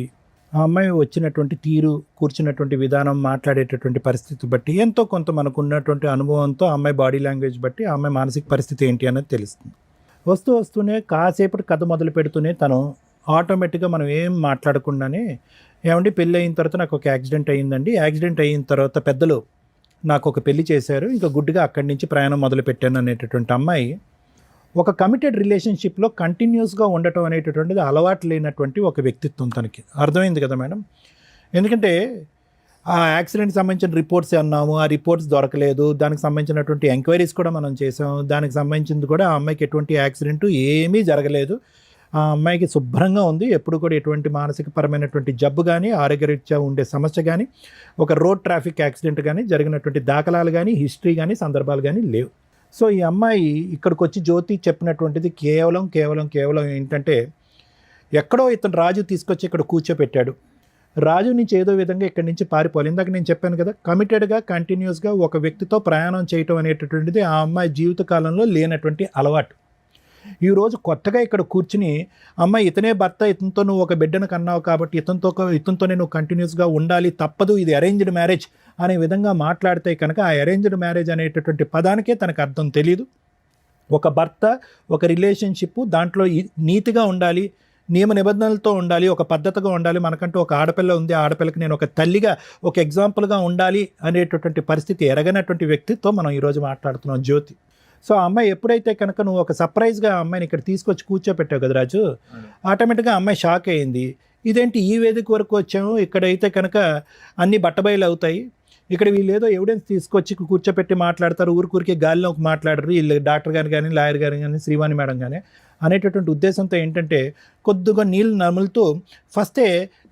ఆ అమ్మాయి వచ్చినటువంటి తీరు, కూర్చున్నటువంటి విధానం, మాట్లాడేటటువంటి పరిస్థితి బట్టి ఎంతో కొంత మనకు ఉన్నటువంటి అనుభవంతో ఆ అమ్మాయి బాడీ లాంగ్వేజ్ బట్టి ఆ అమ్మాయి మానసిక పరిస్థితి ఏంటి అనేది తెలుస్తుంది. వస్తూనే కాసేపటి కథ మొదలు పెడుతూనే తను ఆటోమేటిక్గా మనం ఏం మాట్లాడకుండానే, ఏమండి పెళ్ళి అయిన తర్వాత నాకు ఒక యాక్సిడెంట్ అయ్యిందండి, యాక్సిడెంట్ అయిన తర్వాత పెద్దలు నాకు ఒక పెళ్లి చేశారు, ఇంకా గుడ్డుగా అక్కడి నుంచి ప్రయాణం మొదలు పెట్టాను అనేటటువంటి అమ్మాయి ఒక కమిటెడ్ రిలేషన్షిప్లో కంటిన్యూస్గా ఉండటం అనేటటువంటిది అలవాటు లేనటువంటి ఒక వ్యక్తిత్వం తనకి. అర్థమైంది కదా మేడం? ఎందుకంటే ఆ యాక్సిడెంట్కి సంబంధించిన రిపోర్ట్స్ అన్నాము, ఆ రిపోర్ట్స్ దొరకలేదు, దానికి సంబంధించినటువంటి ఎంక్వైరీస్ కూడా మనం చేసాం, దానికి సంబంధించింది కూడా ఆ అమ్మాయికి ఎటువంటి యాక్సిడెంట్ ఏమీ జరగలేదు, ఆ అమ్మాయికి శుభ్రంగా ఉంది, ఎప్పుడు కూడా ఎటువంటి మానసికపరమైనటువంటి జబ్బు కానీ, ఆరోగ్యరీత్యా ఉండే సమస్య కానీ, ఒక రోడ్ ట్రాఫిక్ యాక్సిడెంట్ కానీ జరిగినటువంటి దాఖలాలు కానీ, హిస్టరీ కానీ, సందర్భాలు కానీ లేవు. సో ఈ అమ్మాయి ఇక్కడికి వచ్చి జ్యోతి చెప్పినటువంటిది కేవలం ఏంటంటే, ఎక్కడో ఇతను రాజు తీసుకొచ్చి ఇక్కడ కూర్చోపెట్టాడు, రాజు నుంచి ఏదో విధంగా ఇక్కడి నుంచి పారిపోవాలి. ఇందాక నేను చెప్పాను కదా, కమిటెడ్గా కంటిన్యూస్గా ఒక వ్యక్తితో ప్రయాణం చేయటం అనేటటువంటిది ఆ అమ్మాయి జీవితకాలంలో లేనటువంటి అలవాటు. ఈరోజు కొత్తగా ఇక్కడ కూర్చుని, అమ్మాయి ఇతనే భర్త, ఇతనితో నువ్వు ఒక బిడ్డను కన్నావు కాబట్టి ఇతనితోనే నువ్వు కంటిన్యూస్గా ఉండాలి, తప్పదు, ఇది అరేంజ్డ్ మ్యారేజ్ అనే విధంగా మాట్లాడితే కనుక ఆ అరేంజ్డ్ మ్యారేజ్ అనేటటువంటి పదానికే తనకు అర్థం తెలియదు. ఒక భర్త, ఒక రిలేషన్షిప్, దాంట్లో నీతిగా ఉండాలి, నియమ నిబంధనలతో ఉండాలి, ఒక పద్ధతిగా ఉండాలి, మనకంటూ ఒక ఆడపిల్ల ఉంది, ఆ ఆడపిల్లకి నేను ఒక తల్లిగా, ఒక ఎగ్జాంపుల్గా ఉండాలి అనేటటువంటి పరిస్థితి ఎరగనటువంటి వ్యక్తితో మనం ఈరోజు మాట్లాడుతున్నాం జ్యోతి. సో ఆ అమ్మాయి ఎప్పుడైతే కనుక నువ్వు ఒక సర్ప్రైజ్గా ఆ అమ్మాయిని ఇక్కడ తీసుకొచ్చి కూర్చోపెట్టావు కదా రాజు, ఆటోమేటిక్గా ఆ అమ్మాయి షాక్ అయింది. ఇదేంటి ఈ వేదిక వరకు వచ్చాము, ఇక్కడైతే కనుక అన్ని బట్టబయలు అవుతాయి, ఇక్కడ వీళ్ళు ఏదో ఎవిడెన్స్ తీసుకొచ్చి కూర్చోపెట్టి మాట్లాడతారు, ఊరికే గాలిలోకి మాట్లాడరు వీళ్ళు, డాక్టర్ గారు కానీ, లాయర్ గారు కానీ, శ్రీవాణి మేడం కానీ అనేటటువంటి ఉద్దేశంతో ఏంటంటే కొద్దిగా నీళ్ళు నములుతూ ఫస్టే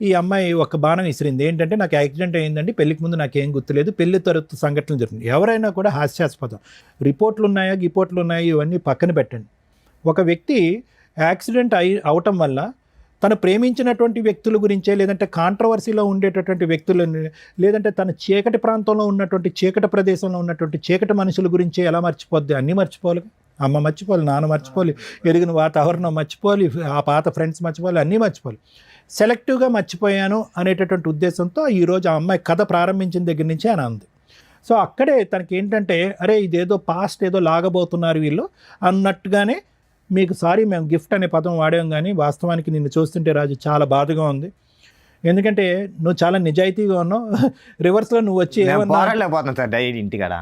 ఈ అమ్మాయి ఒక బాణం విసిరింది. ఏంటంటే, నాకు యాక్సిడెంట్ అయ్యిందండి, పెళ్లికి ముందు నాకేం గుర్తులేదు, పెళ్లి తర్వాత సంఘటనలు జరుగుతుంది. ఎవరైనా కూడా హాస్యాస్పదం, రిపోర్ట్లు ఉన్నాయా ఇవన్నీ పక్కన పెట్టండి. ఒక వ్యక్తి యాక్సిడెంట్ అవటం వల్ల తను ప్రేమించినటువంటి వ్యక్తుల గురించే, లేదంటే కాంట్రవర్సీలో ఉండేటటువంటి వ్యక్తులని, లేదంటే తన చీకటి ప్రాంతంలో ఉన్నటువంటి, చీకటి ప్రదేశంలో ఉన్నటువంటి చీకటి మనుషుల గురించే ఎలా మర్చిపోద్ది? అన్నీ మర్చిపోవాలి, అమ్మ మర్చిపోవాలి, నాన్న మర్చిపోవాలి, ఎరిగిన వాతావరణం మర్చిపోవాలి, ఆ పాత ఫ్రెండ్స్ మర్చిపోవాలి, అన్నీ మర్చిపోవాలి. సెలెక్టివ్గా మర్చిపోయాను అనేటటువంటి ఉద్దేశంతో ఈరోజు ఆ అమ్మాయి కథ ప్రారంభించిన దగ్గర నుంచే అని అంది. సో అక్కడే తనకి ఏంటంటే, అరే ఇదేదో పాస్ట్ ఏదో లాగబోతున్నారు వీళ్ళు అన్నట్టుగానే, మీకు సారీ మేము గిఫ్ట్ అనే పదం వాడాం, కానీ వాస్తవానికి నిన్ను చూస్తుంటే రాజు చాలా బాధగా ఉంది. ఎందుకంటే నువ్వు చాలా నిజాయితీగా ఉన్నావు, రివర్స్లో నువ్వు వచ్చి పోరాడలేకపోతున్నాను సార్ డైలీ ఇంటికాడ,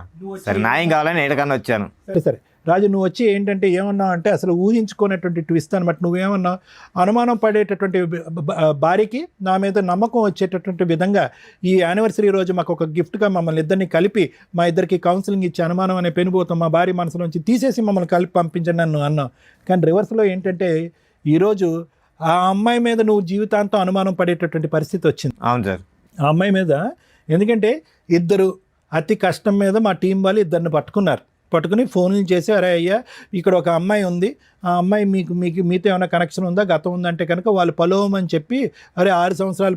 సరే న్యాయం కావాలని ఎక్కడికన్నా వచ్చాను. సరే రాజు, నువ్వు వచ్చి ఏంటంటే ఏమన్నావు అంటే, అసలు ఊహించుకునేటువంటి ట్విస్ట్ అనమాట. నువ్వేమన్నావు, అనుమానం పడేటటువంటి భార్యకి నా మీద నమ్మకం వచ్చేటటువంటి విధంగా ఈ యానివర్సరీ రోజు మాకు ఒక గిఫ్ట్గా మమ్మల్ని ఇద్దరిని కలిపి, మా ఇద్దరికి కౌన్సిలింగ్ ఇచ్చి అనుమానం అనే పెనుభూతం మా భార్య మనసులోంచి తీసేసి మమ్మల్ని కలిపి పంపించండి అని అన్నావు. కానీ రివర్స్లో ఏంటంటే, ఈరోజు ఆ అమ్మాయి మీద నువ్వు జీవితాంతం అనుమానం పడేటటువంటి పరిస్థితి వచ్చింది. అవును సార్, ఆ అమ్మాయి మీద. ఎందుకంటే ఇద్దరు అతి కష్టం మీద మా టీం వాళ్ళు ఇద్దరిని పట్టుకుని ఫోన్లు చేసి, అరే అయ్యా ఇక్కడ ఒక అమ్మాయి ఉంది, ఆ అమ్మాయి మీతో ఏమైనా కనెక్షన్ ఉందా, గతం ఉందంటే కనుక వాళ్ళు పలోమని చెప్పి, అరే 8 సంవత్సరాల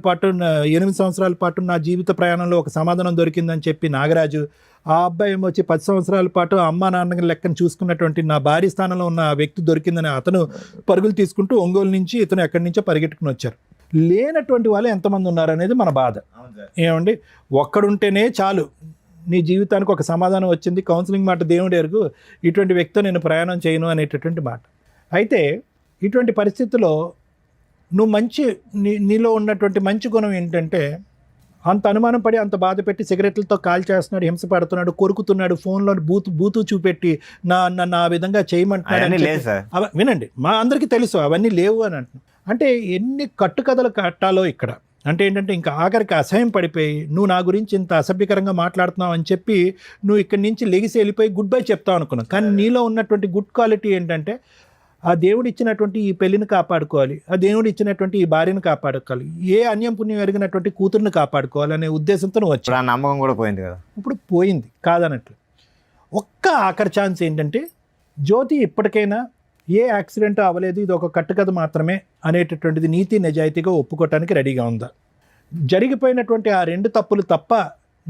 పాటు నా జీవిత ప్రయాణంలో ఒక సమాధానం దొరికిందని చెప్పి నాగరాజు, ఆ అబ్బాయి ఏమో వచ్చి 10 సంవత్సరాల పాటు అమ్మా నాన్న లెక్కను చూసుకున్నటువంటి నా భార్య స్థానంలో ఉన్న ఆ వ్యక్తి దొరికిందని అతను పరుగులు తీసుకుంటూ ఒంగోలు నుంచి ఇతను ఎక్కడి నుంచో పరిగెట్టుకుని వచ్చారు. లేనటువంటి వాళ్ళు ఎంతమంది ఉన్నారనేది మన బాధ. ఏమండి, ఒక్కడుంటేనే చాలు, నీ జీవితానికి ఒక సమాధానం వచ్చింది, కౌన్సిలింగ్ మాట దేవుడు ఎరుగు, ఇటువంటి వ్యక్తితో నేను ప్రయాణం చేయను అనేటటువంటి మాట. అయితే ఇటువంటి పరిస్థితుల్లో నువ్వు నీలో ఉన్నటువంటి మంచి గుణం ఏంటంటే, అంత అనుమానం పడి అంత బాధ పెట్టి సిగరెట్లతో కాల్ చేస్తున్నాడు, హింస పడుతున్నాడు, కొరుకుతున్నాడు, ఫోన్లో బూతు చూపెట్టి నా విధంగా చేయమంటున్నాడు. వినండి, మా అందరికీ తెలుసు అవన్నీ లేవు అని అంటున్నాను. అంటే ఎన్ని కట్టుకథలు కట్టాలో ఇక్కడ. అంటే ఏంటంటే, ఇంకా ఆఖరికి అసహ్యం పడిపోయి, నువ్వు నా గురించి ఇంత అసభ్యకరంగా మాట్లాడుతున్నావు అని చెప్పి నువ్వు ఇక్కడి నుంచి లెగిసి వెళ్ళిపోయి గుడ్ బై చెప్తావు అనుకున్నావు. కానీ నీలో ఉన్నటువంటి గుడ్ క్వాలిటీ ఏంటంటే, ఆ దేవుడు ఇచ్చినటువంటి ఈ పెళ్లిని కాపాడుకోవాలి, ఆ దేవుడు ఇచ్చినటువంటి ఈ భార్యను కాపాడుకోవాలి, ఏ అన్యం పుణ్యం ఎరిగినటువంటి కూతురుని కాపాడుకోవాలి అనే ఉద్దేశంతో నువ్వు వచ్చి, నమ్మకం కూడా పోయింది కదా, ఇప్పుడు పోయింది కాదన్నట్లు. ఒక్క ఆఖరి ఛాన్స్ ఏంటంటే, జ్యోతి ఇప్పటికైనా ఏ యాక్సిడెంట్ అవ్వలేదు, ఇది ఒక కట్టుకథ మాత్రమే అనేటటువంటిది నీతి నిజాయితీగా ఒప్పుకోవటానికి రెడీగా ఉందా? జరిగిపోయినటువంటి ఆ 2 తప్పులు తప్ప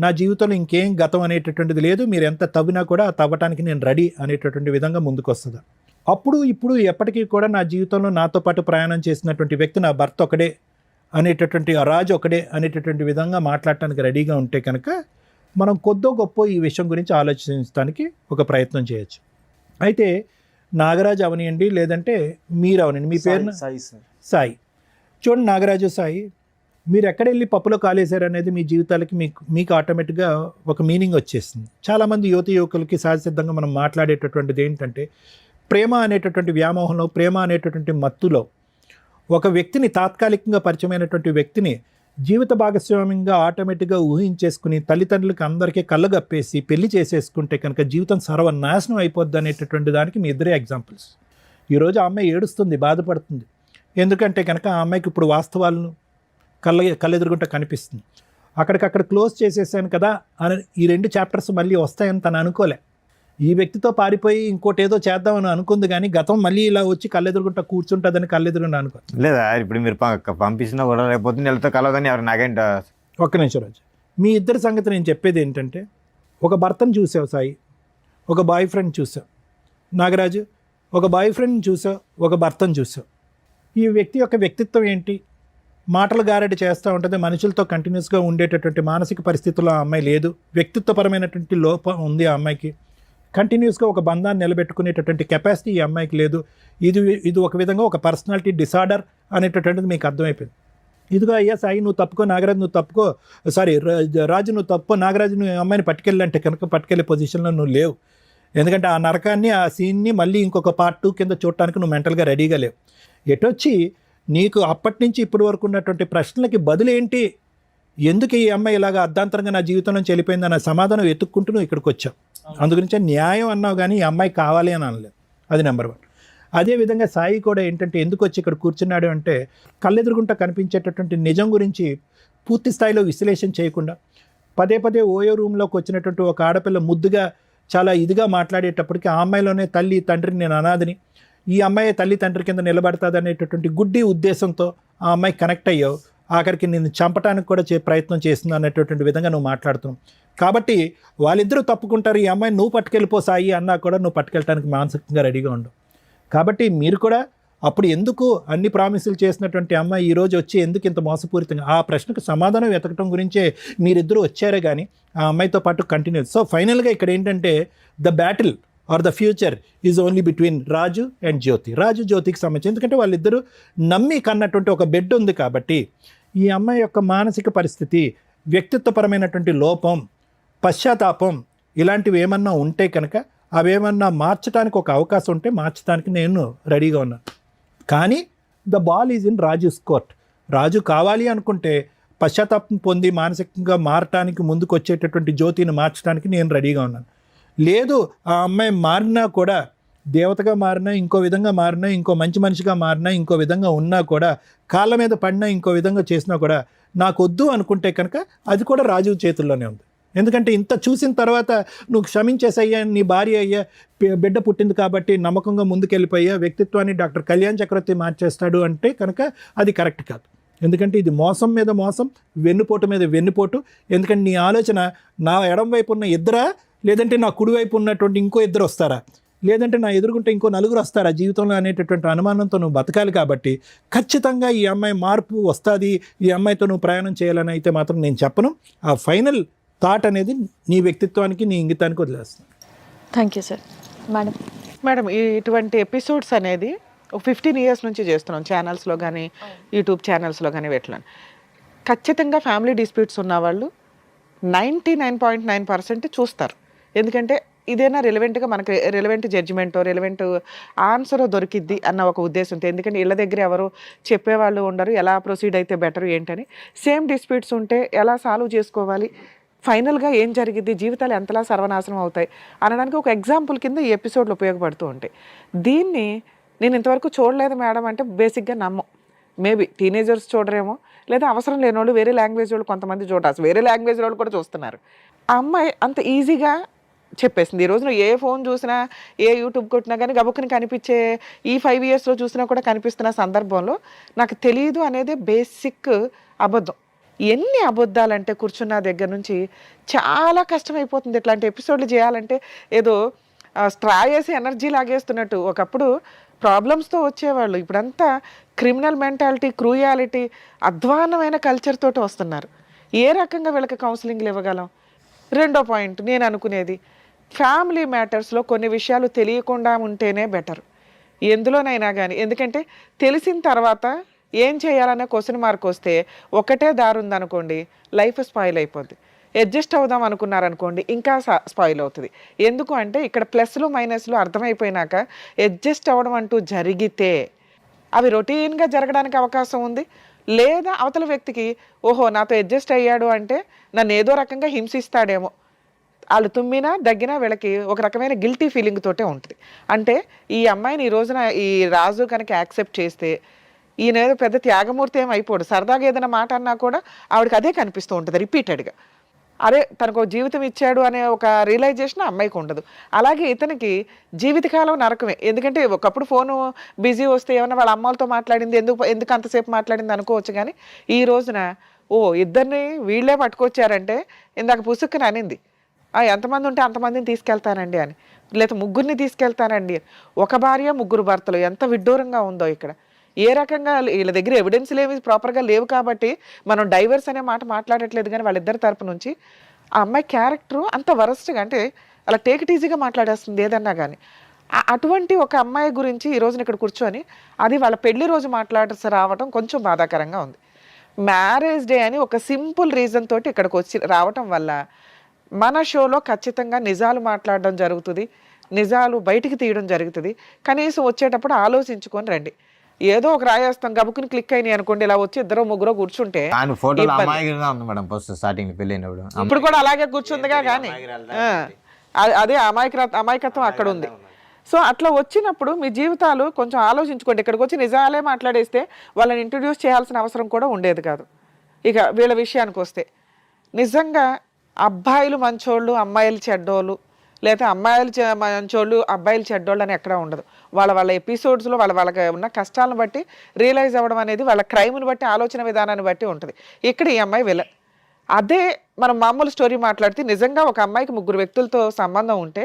నా జీవితంలో ఇంకేం గతం అనేటటువంటిది లేదు, మీరు ఎంత తవ్వినా కూడా ఆ తవ్వటానికి నేను రెడీ అనేటటువంటి విధంగా ముందుకు వస్తుంది. అప్పుడు ఇప్పుడు ఎప్పటికీ కూడా నా జీవితంలో నాతో పాటు ప్రయాణం చేసినటువంటి వ్యక్తి నా భర్త ఒకడే అనేటటువంటి, ఆ రాజు ఒకడే అనేటటువంటి విధంగా మాట్లాడటానికి రెడీగా ఉంటే కనుక మనం కొద్దో గొప్ప ఈ విషయం గురించి ఆలోచించడానికి ఒక ప్రయత్నం చేయొచ్చు. అయితే నాగరాజు అవనియండి, లేదంటే మీరు అవనండి, మీ పేరు సాయి. చూడండి నాగరాజు, సాయి, మీరు ఎక్కడ వెళ్ళి పప్పులో కాలేశారు అనేది మీ జీవితాలకి మీకు ఆటోమేటిక్గా ఒక మీనింగ్ వచ్చేస్తుంది. చాలామంది యువకులకి సహజసిద్ధంగా మనం మాట్లాడేటటువంటిది ఏంటంటే, ప్రేమ అనేటటువంటి వ్యామోహంలో, ప్రేమ అనేటటువంటి మత్తులో ఒక వ్యక్తిని, తాత్కాలికంగా పరిచయమైనటువంటి వ్యక్తిని జీవిత భాగస్వామ్యంగా ఆటోమేటిక్గా ఊహించేసుకుని తల్లిదండ్రులకి అందరికీ కళ్ళగప్పేసి పెళ్లి చేసేసుకుంటే కనుక జీవితం సర్వనాశనం అయిపోద్ది అనేటటువంటి దానికి మీ ఇద్దరే ఎగ్జాంపుల్స్. ఈరోజు ఆ అమ్మాయి ఏడుస్తుంది, బాధపడుతుంది. ఎందుకంటే కనుక ఆ అమ్మాయికి ఇప్పుడు వాస్తవాలను కళ్ళెదురుగుంట కనిపిస్తుంది. అక్కడికక్కడ క్లోజ్ చేసేసాను కదా అని ఈ 2 చాప్టర్స్ మళ్ళీ వస్తాయని తను అనుకోలే. ఈ వ్యక్తితో పారిపోయి ఇంకోటి ఏదో చేద్దామని అనుకుంది, కానీ గతం మళ్ళీ ఇలా వచ్చి కళ్ళెదురుగుంట కూర్చుంటుందని కళ్ళెదురుగుంట అనుకో. లేదా ఇప్పుడు మీరు పంపించినా కూడా రేపు వెళ్తే కలవదని ఎవరు నాకేంట. ఒక్క నిమిషం రాజు, మీ ఇద్దరి సంగతి నేను చెప్పేది ఏంటంటే, ఒక భర్తను చూసావు సాయి, ఒక బాయ్ ఫ్రెండ్ చూసావు. నాగరాజు, ఒక బాయ్ ఫ్రెండ్ని చూసావు, ఒక భర్తను చూసావు. ఈ వ్యక్తి యొక్క వ్యక్తిత్వం ఏంటి? మాటలు గారడి చేస్తూ ఉంటుంది, మనుషులతో కంటిన్యూస్గా ఉండేటటువంటి మానసిక పరిస్థితుల్లో ఆ అమ్మాయి లేదు. వ్యక్తిత్వపరమైనటువంటి లోపం ఉంది ఆ అమ్మాయికి. కంటిన్యూస్గా ఒక బంధాన్ని నిలబెట్టుకునేటటువంటి కెపాసిటీ ఈ అమ్మాయికి లేదు. ఇది ఒక విధంగా ఒక పర్సనాలిటీ డిసార్డర్ అనేటటువంటిది మీకు అర్థమైపోయింది. ఇదిగో అయ్యా సాయి, నువ్వు తప్పుకో, నాగరాజు నువ్వు తప్పుకో, రాజు నువ్వు తప్పుకో, నాగరాజు నువ్వు అమ్మాయిని పట్టుకెళ్ళంటే కనుక పట్టుకెళ్ళే పొజిషన్లో నువ్వు లేవు. ఎందుకంటే ఆ నరకాన్ని, ఆ సీన్ని మళ్ళీ ఇంకొక పార్ట్ 2 కింద చూడటానికి నువ్వు మెంటల్గా రెడీగా లేవు. ఎటొచ్చి నీకు అప్పటి నుంచి ఇప్పటి వరకు ఉన్నటువంటి ప్రశ్నలకి బదులేంటి, ఎందుకు ఈ అమ్మాయి ఇలాగ అర్ధాంతరంగా నా జీవితం నుంచి వెళ్ళిపోయింది అన్న సమాధానం వెతుక్కుంటూ నువ్వు ఇక్కడికి వచ్చావు. అందుగురించే న్యాయం అన్నావు, కానీ ఈ అమ్మాయి కావాలి అని అనలేదు. అది నెంబర్ 1. అదేవిధంగా సాయి కూడా ఏంటంటే ఎందుకు వచ్చి ఇక్కడ కూర్చున్నాడు అంటే, కళ్ళెదురుగుంట కనిపించేటటువంటి నిజం గురించి పూర్తి స్థాయిలో విశ్లేషణ చేయకుండా పదే పదే ఓయో రూమ్లోకి వచ్చినటువంటి ఒక ఆడపిల్ల ముద్దుగా చాలా ఇదిగా మాట్లాడేటప్పటికి ఆ అమ్మాయిలోనే తల్లి తండ్రిని, నేను అనాథని, ఈ అమ్మాయి తల్లి తండ్రి కింద నిలబడుతుంది అనేటటువంటి గుడ్డి ఉద్దేశంతో ఆ అమ్మాయి కనెక్ట్ అయ్యావు. ఆఖరికి నిన్ను చంపడానికి కూడా ప్రయత్నం చేస్తుంది అనేటటువంటి విధంగా నువ్వు మాట్లాడుతున్నావు. కాబట్టి వాళ్ళిద్దరూ తప్పుకుంటారు, ఈ అమ్మాయిని నువ్వు పట్టుకెళ్ళిపో సాయి అన్నా కూడా నువ్వు పట్టుకెళ్ళడానికి మానసికంగా రెడీగా ఉండవు. కాబట్టి మీరు కూడా అప్పుడు ఎందుకు అన్ని ప్రామిసులు చేసినటువంటి అమ్మాయి ఈరోజు వచ్చి ఎందుకు ఇంత మోసపూరితంగా, ఆ ప్రశ్నకు సమాధానం వెతకడం గురించే మీరిద్దరూ వచ్చారే కానీ ఆ అమ్మాయితో పాటు కంటిన్యూ. సో ఫైనల్గా ఇక్కడ ఏంటంటే the battle or the future is only between Raju and Jyoti. Raju జ్యోతికి సంబంధించి, ఎందుకంటే వాళ్ళిద్దరూ నమ్మి కన్నటువంటి ఒక బెడ్ ఉంది. కాబట్టి ఈ అమ్మాయి యొక్క మానసిక పరిస్థితి, వ్యక్తిత్వపరమైనటువంటి లోపం, పశ్చాత్తాపం ఇలాంటివి ఏమన్నా ఉంటే కనుక అవేమన్నా మార్చడానికి ఒక అవకాశం ఉంటే మార్చడానికి నేను రెడీగా ఉన్నాను. కానీ the ball is in Raju's court. Raju కావాలి అనుకుంటే పశ్చాత్తాపం పొంది మానసికంగా మారటానికి ముందుకు వచ్చేటటువంటి జ్యోతిని మార్చడానికి నేను రెడీగా ఉన్నాను. లేదు, ఆ అమ్మాయి మారినా కూడా, దేవతగా మారినా, ఇంకో విధంగా మారినా, ఇంకో మంచి మనిషిగా మారినా, ఇంకో విధంగా ఉన్నా కూడా, కాళ్ళ మీద పడినా, ఇంకో విధంగా చేసినా కూడా నాకు వద్దు అనుకుంటే కనుక అది కూడా రాజు చేతుల్లోనే ఉంది. ఎందుకంటే ఇంత చూసిన తర్వాత నువ్వు క్షమించేసయ్యా, నీ భార్య అయ్యా, బిడ్డ పుట్టింది కాబట్టి నమ్మకంగా ముందుకెళ్ళిపోయా, వ్యక్తిత్వాన్ని డాక్టర్ కళ్యాణ్ చక్రవర్తి మార్చేస్తాడు అంటే కనుక అది కరెక్ట్ కాదు. ఎందుకంటే ఇది మోసం మీద మోసం, వెన్నుపోటు మీద వెన్నుపోటు. ఎందుకంటే నీ ఆలోచన నా ఎడం వైపు ఉన్న ఇద్దరా, లేదంటే నా కుడివైపు ఉన్నటువంటి ఇంకో ఇద్దరు వస్తారా, లేదంటే నా ఎదురుకుంటే ఇంకో 4 వస్తారా జీవితంలో అనేటటువంటి అనుమానంతో నువ్వు బతకాలి. కాబట్టి ఖచ్చితంగా ఈ అమ్మాయి మార్పు వస్తుంది, ఈ అమ్మాయితో నువ్వు ప్రయాణం చేయాలని అయితే మాత్రం నేను చెప్పను. ఆ ఫైనల్ థాట్ అనేది నీ వ్యక్తిత్వానికి, నీ ఇంగితానికి వదిలేస్తాను. Thank you sir. మేడం, ఇటువంటి ఎపిసోడ్స్ అనేది ఒక 15 years నుంచి చేస్తున్నాం, ఛానల్స్లో కానీ యూట్యూబ్ ఛానల్స్లో కానీ పెట్టలేను. ఖచ్చితంగా ఫ్యామిలీ డిస్ప్యూట్స్ ఉన్నవాళ్ళు 99.9% చూస్తారు. ఎందుకంటే ఇదేనా రిలవెంట్గా మనకు రిలవెంట్ జడ్జిమెంటో రిలవెంట్ ఆన్సరో దొరికిద్ది అన్న ఒక ఉద్దేశంతో. ఎందుకంటే ఇళ్ళ దగ్గర ఎవరు చెప్పేవాళ్ళు ఉండరు, ఎలా ప్రొసీడ్ అయితే బెటర్ ఏంటని. సేమ్ డిస్ప్యూట్స్ ఉంటే ఎలా సాల్వ్ చేసుకోవాలి, ఫైనల్గా ఏం జరిగిద్ది, జీవితాలు ఎంతలా సర్వనాశనం అవుతాయి అనడానికి ఒక ఎగ్జాంపుల్ కింద ఈ ఎపిసోడ్లు ఉపయోగపడుతూ ఉంటాయి. దీన్ని నేను ఇంతవరకు చూడలేదు మేడం అంటే బేసిక్గా నమ్మం. మేబీ టీనేజర్స్ చూడరేమో, లేదా అవసరం లేని వాళ్ళు, వేరే లాంగ్వేజ్ వాళ్ళు కొంతమంది చూడాల్సి, వేరే లాంగ్వేజ్ వాళ్ళు కూడా చూస్తున్నారు. ఆ అమ్మాయి అంత ఈజీగా చెప్పేసింది. ఈ రోజున ఏ ఫోన్ చూసినా, ఏ యూట్యూబ్ కొట్టినా కానీ గబుక్కుని కనిపించే, ఈ 5 yearsలో చూసినా కూడా కనిపిస్తున్న సందర్భంలో నాకు తెలియదు అనేది బేసిక్ అబద్ధం. ఎన్ని అబద్ధాలంటే కూర్చున్న దగ్గర నుంచి చాలా కష్టమైపోతుంది. ఇట్లాంటి ఎపిసోడ్లు చేయాలంటే ఏదో స్ట్రా వేసి ఎనర్జీ లాగేస్తున్నట్టు. ఒకప్పుడు ప్రాబ్లమ్స్తో వచ్చేవాళ్ళు, ఇప్పుడంతా క్రిమినల్ మెంటాలిటీ, క్రూయాలిటీ, అధ్వాన్నమైన కల్చర్ తోటి వస్తున్నారు. ఏ రకంగా వీళ్ళకి కౌన్సిలింగ్లు ఇవ్వగలం? రెండో పాయింట్ నేను అనుకునేది, ఫ్యామిలీ మ్యాటర్స్లో కొన్ని విషయాలు తెలియకుండా ఉంటేనే బెటర్ ఎందులోనైనా కానీ. ఎందుకంటే తెలిసిన తర్వాత ఏం చేయాలనే క్వశ్చన్ మార్క్ వస్తే ఒకటే దారి ఉందనుకోండి, లైఫ్ స్పాయిల్ అయిపోద్ది. అడ్జస్ట్ అవుదాం అనుకున్నారనుకోండి, ఇంకా స్పాయిల్ అవుతుంది. ఎందుకు అంటే ఇక్కడ ప్లస్లు మైనస్లు అర్థమైపోయినాక అడ్జస్ట్ అవ్వడం అంటూ జరిగితే అవి రొటీన్గా జరగడానికి అవకాశం ఉంది. లేదా అవతల వ్యక్తికి ఓహో నాతో అడ్జస్ట్ అయ్యాడు అంటే నన్ను ఏదో రకంగా హింసిస్తాడేమో, వాళ్ళు తుమ్మినా దగ్గినా వీళ్ళకి ఒక రకమైన గిల్టీ ఫీలింగ్ తోటే ఉంటుంది. అంటే ఈ అమ్మాయిని ఈ రోజున ఈ రాజు కనుక యాక్సెప్ట్ చేస్తే ఈయన ఏదో పెద్ద త్యాగమూర్తి ఏం అయిపోడు. సరదాగా ఏదైనా మాట అన్నా కూడా ఆవిడకి అదే కనిపిస్తూ ఉంటుంది రిపీటెడ్గా. అరే తనకు జీవితం ఇచ్చాడు అనే ఒక రియలైజేషన్ అమ్మాయికి ఉండదు. అలాగే ఇతనికి జీవితకాలం నరకమే. ఎందుకంటే ఒకప్పుడు ఫోను బిజీ వస్తే ఏమన్నా వాళ్ళ అమ్మలతో మాట్లాడింది, ఎందుకు అంతసేపు మాట్లాడింది అనుకోవచ్చు. కానీ ఈ రోజున ఇద్దరిని వీళ్ళే పట్టుకొచ్చారంటే ఇందాక పుసుక్కుని అనింది, ఎంతమంది ఉంటే అంతమందిని తీసుకెళ్తానండి అని, లేదా ముగ్గురిని తీసుకెళ్తానండి అని. ఒక భార్య ముగ్గురు భర్తలు, ఎంత విడ్డూరంగా ఉందో ఇక్కడ. ఏ రకంగా వీళ్ళ దగ్గర ఎవిడెన్స్లు ఏమి ప్రాపర్గా లేవు కాబట్టి మనం డైవర్స్ అనే మాట మాట్లాడట్లేదు. కానీ వాళ్ళిద్దరి తరపు నుంచి ఆ అమ్మాయి క్యారెక్టరు అంత వరస్ట్గా, అంటే అలా టేక్ ఇట్ ఈజీగా మాట్లాడేస్తుంది ఏదన్నా కానీ. అటువంటి ఒక అమ్మాయి గురించి ఈ రోజున ఇక్కడ కూర్చొని అది వాళ్ళ పెళ్లి రోజు మాట్లాడాల్సి రావటం కొంచెం బాధాకరంగా ఉంది. మ్యారేజ్ డే అని ఒక సింపుల్ రీజన్ తోటి ఇక్కడికి వచ్చి రావటం వల్ల మన షోలో ఖచ్చితంగా నిజాలు మాట్లాడడం జరుగుతుంది, నిజాలు బయటికి తీయడం జరుగుతుంది. కనీసం వచ్చేటప్పుడు ఆలోచించుకొని రండి. ఏదో ఒక రాయేస్తాం గబుకుని క్లిక్ అయినాయి అనుకోండి, ఇలా వచ్చి ఇద్దరు ముగ్గురు కూర్చుంటే ఇప్పుడు కూడా అలాగే కూర్చుందిగా. కానీ అదే అమాయకత్వం అక్కడ ఉంది. సో అట్లా వచ్చినప్పుడు మీ జీవితాలు కొంచెం ఆలోచించుకోండి. ఇక్కడికి వచ్చి నిజాలే మాట్లాడేస్తే వాళ్ళని ఇంట్రడ్యూస్ చేయాల్సిన అవసరం కూడా ఉండేది కాదు. ఇక వీళ్ళ విషయానికి వస్తే నిజంగా అబ్బాయిలు మంచోళ్ళు అమ్మాయిలు చెడ్డోళ్ళు, లేదా అమ్మాయిలు మంచోళ్ళు అబ్బాయిలు చెడ్డోళ్ళు అని ఎక్కడా ఉండదు. వాళ్ళ ఎపిసోడ్స్లో వాళ్ళకి ఉన్న కష్టాలను బట్టి రియలైజ్ అవ్వడం అనేది వాళ్ళ క్రైమ్ని బట్టి ఆలోచన విధానాన్ని బట్టి ఉంటుంది. ఇక్కడ ఈ అమ్మాయి విలన్. అదే మనం మామూలు స్టోరీ మాట్లాడితే నిజంగా ఒక అమ్మాయికి ముగ్గురు వ్యక్తులతో సంబంధం ఉంటే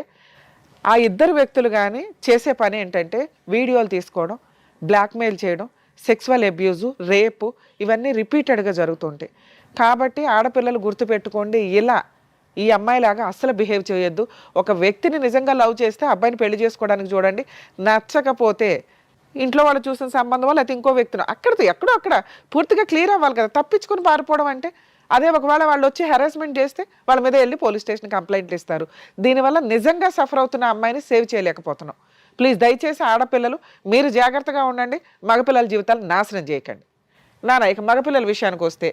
ఆ ఇద్దరు వ్యక్తులు కానీ చేసే పని ఏంటంటే వీడియోలు తీసుకోవడం, బ్లాక్మెయిల్ చేయడం, సెక్సువల్ అబ్యూజు, రేపు, ఇవన్నీ రిపీటెడ్గా జరుగుతుంటాయి. కాబట్టి ఆడపిల్లలు గుర్తుపెట్టుకోండి, ఇలా ఈ అమ్మాయిలాగా అస్సలు బిహేవ్ చేయొద్దు. ఒక వ్యక్తిని నిజంగా లవ్ చేస్తే అబ్బాయిని పెళ్లి చేసుకోవడానికి చూడండి. నచ్చకపోతే ఇంట్లో వాళ్ళు చూసిన సంబంధం లేకపోతే ఇంకో వ్యక్తిని అక్కడితో ఎక్కడో అక్కడ పూర్తిగా క్లియర్ అవ్వాలి కదా. తప్పించుకుని పారిపోవడం అంటే అదే. ఒకవేళ వాళ్ళు వచ్చి హెరాస్మెంట్ చేస్తే వాళ్ళ మీద వెళ్ళి పోలీస్ స్టేషన్ కంప్లైంట్లు ఇస్తారు. దీనివల్ల నిజంగా సఫర్ అవుతున్న అమ్మాయిని సేవ్ చేయలేకపోతున్నాం. ప్లీజ్ దయచేసి ఆడపిల్లలు మీరు జాగ్రత్తగా ఉండండి, మగపిల్లల జీవితాలు నాశనం చేయకండి. ఇక మగపిల్లల విషయానికి వస్తే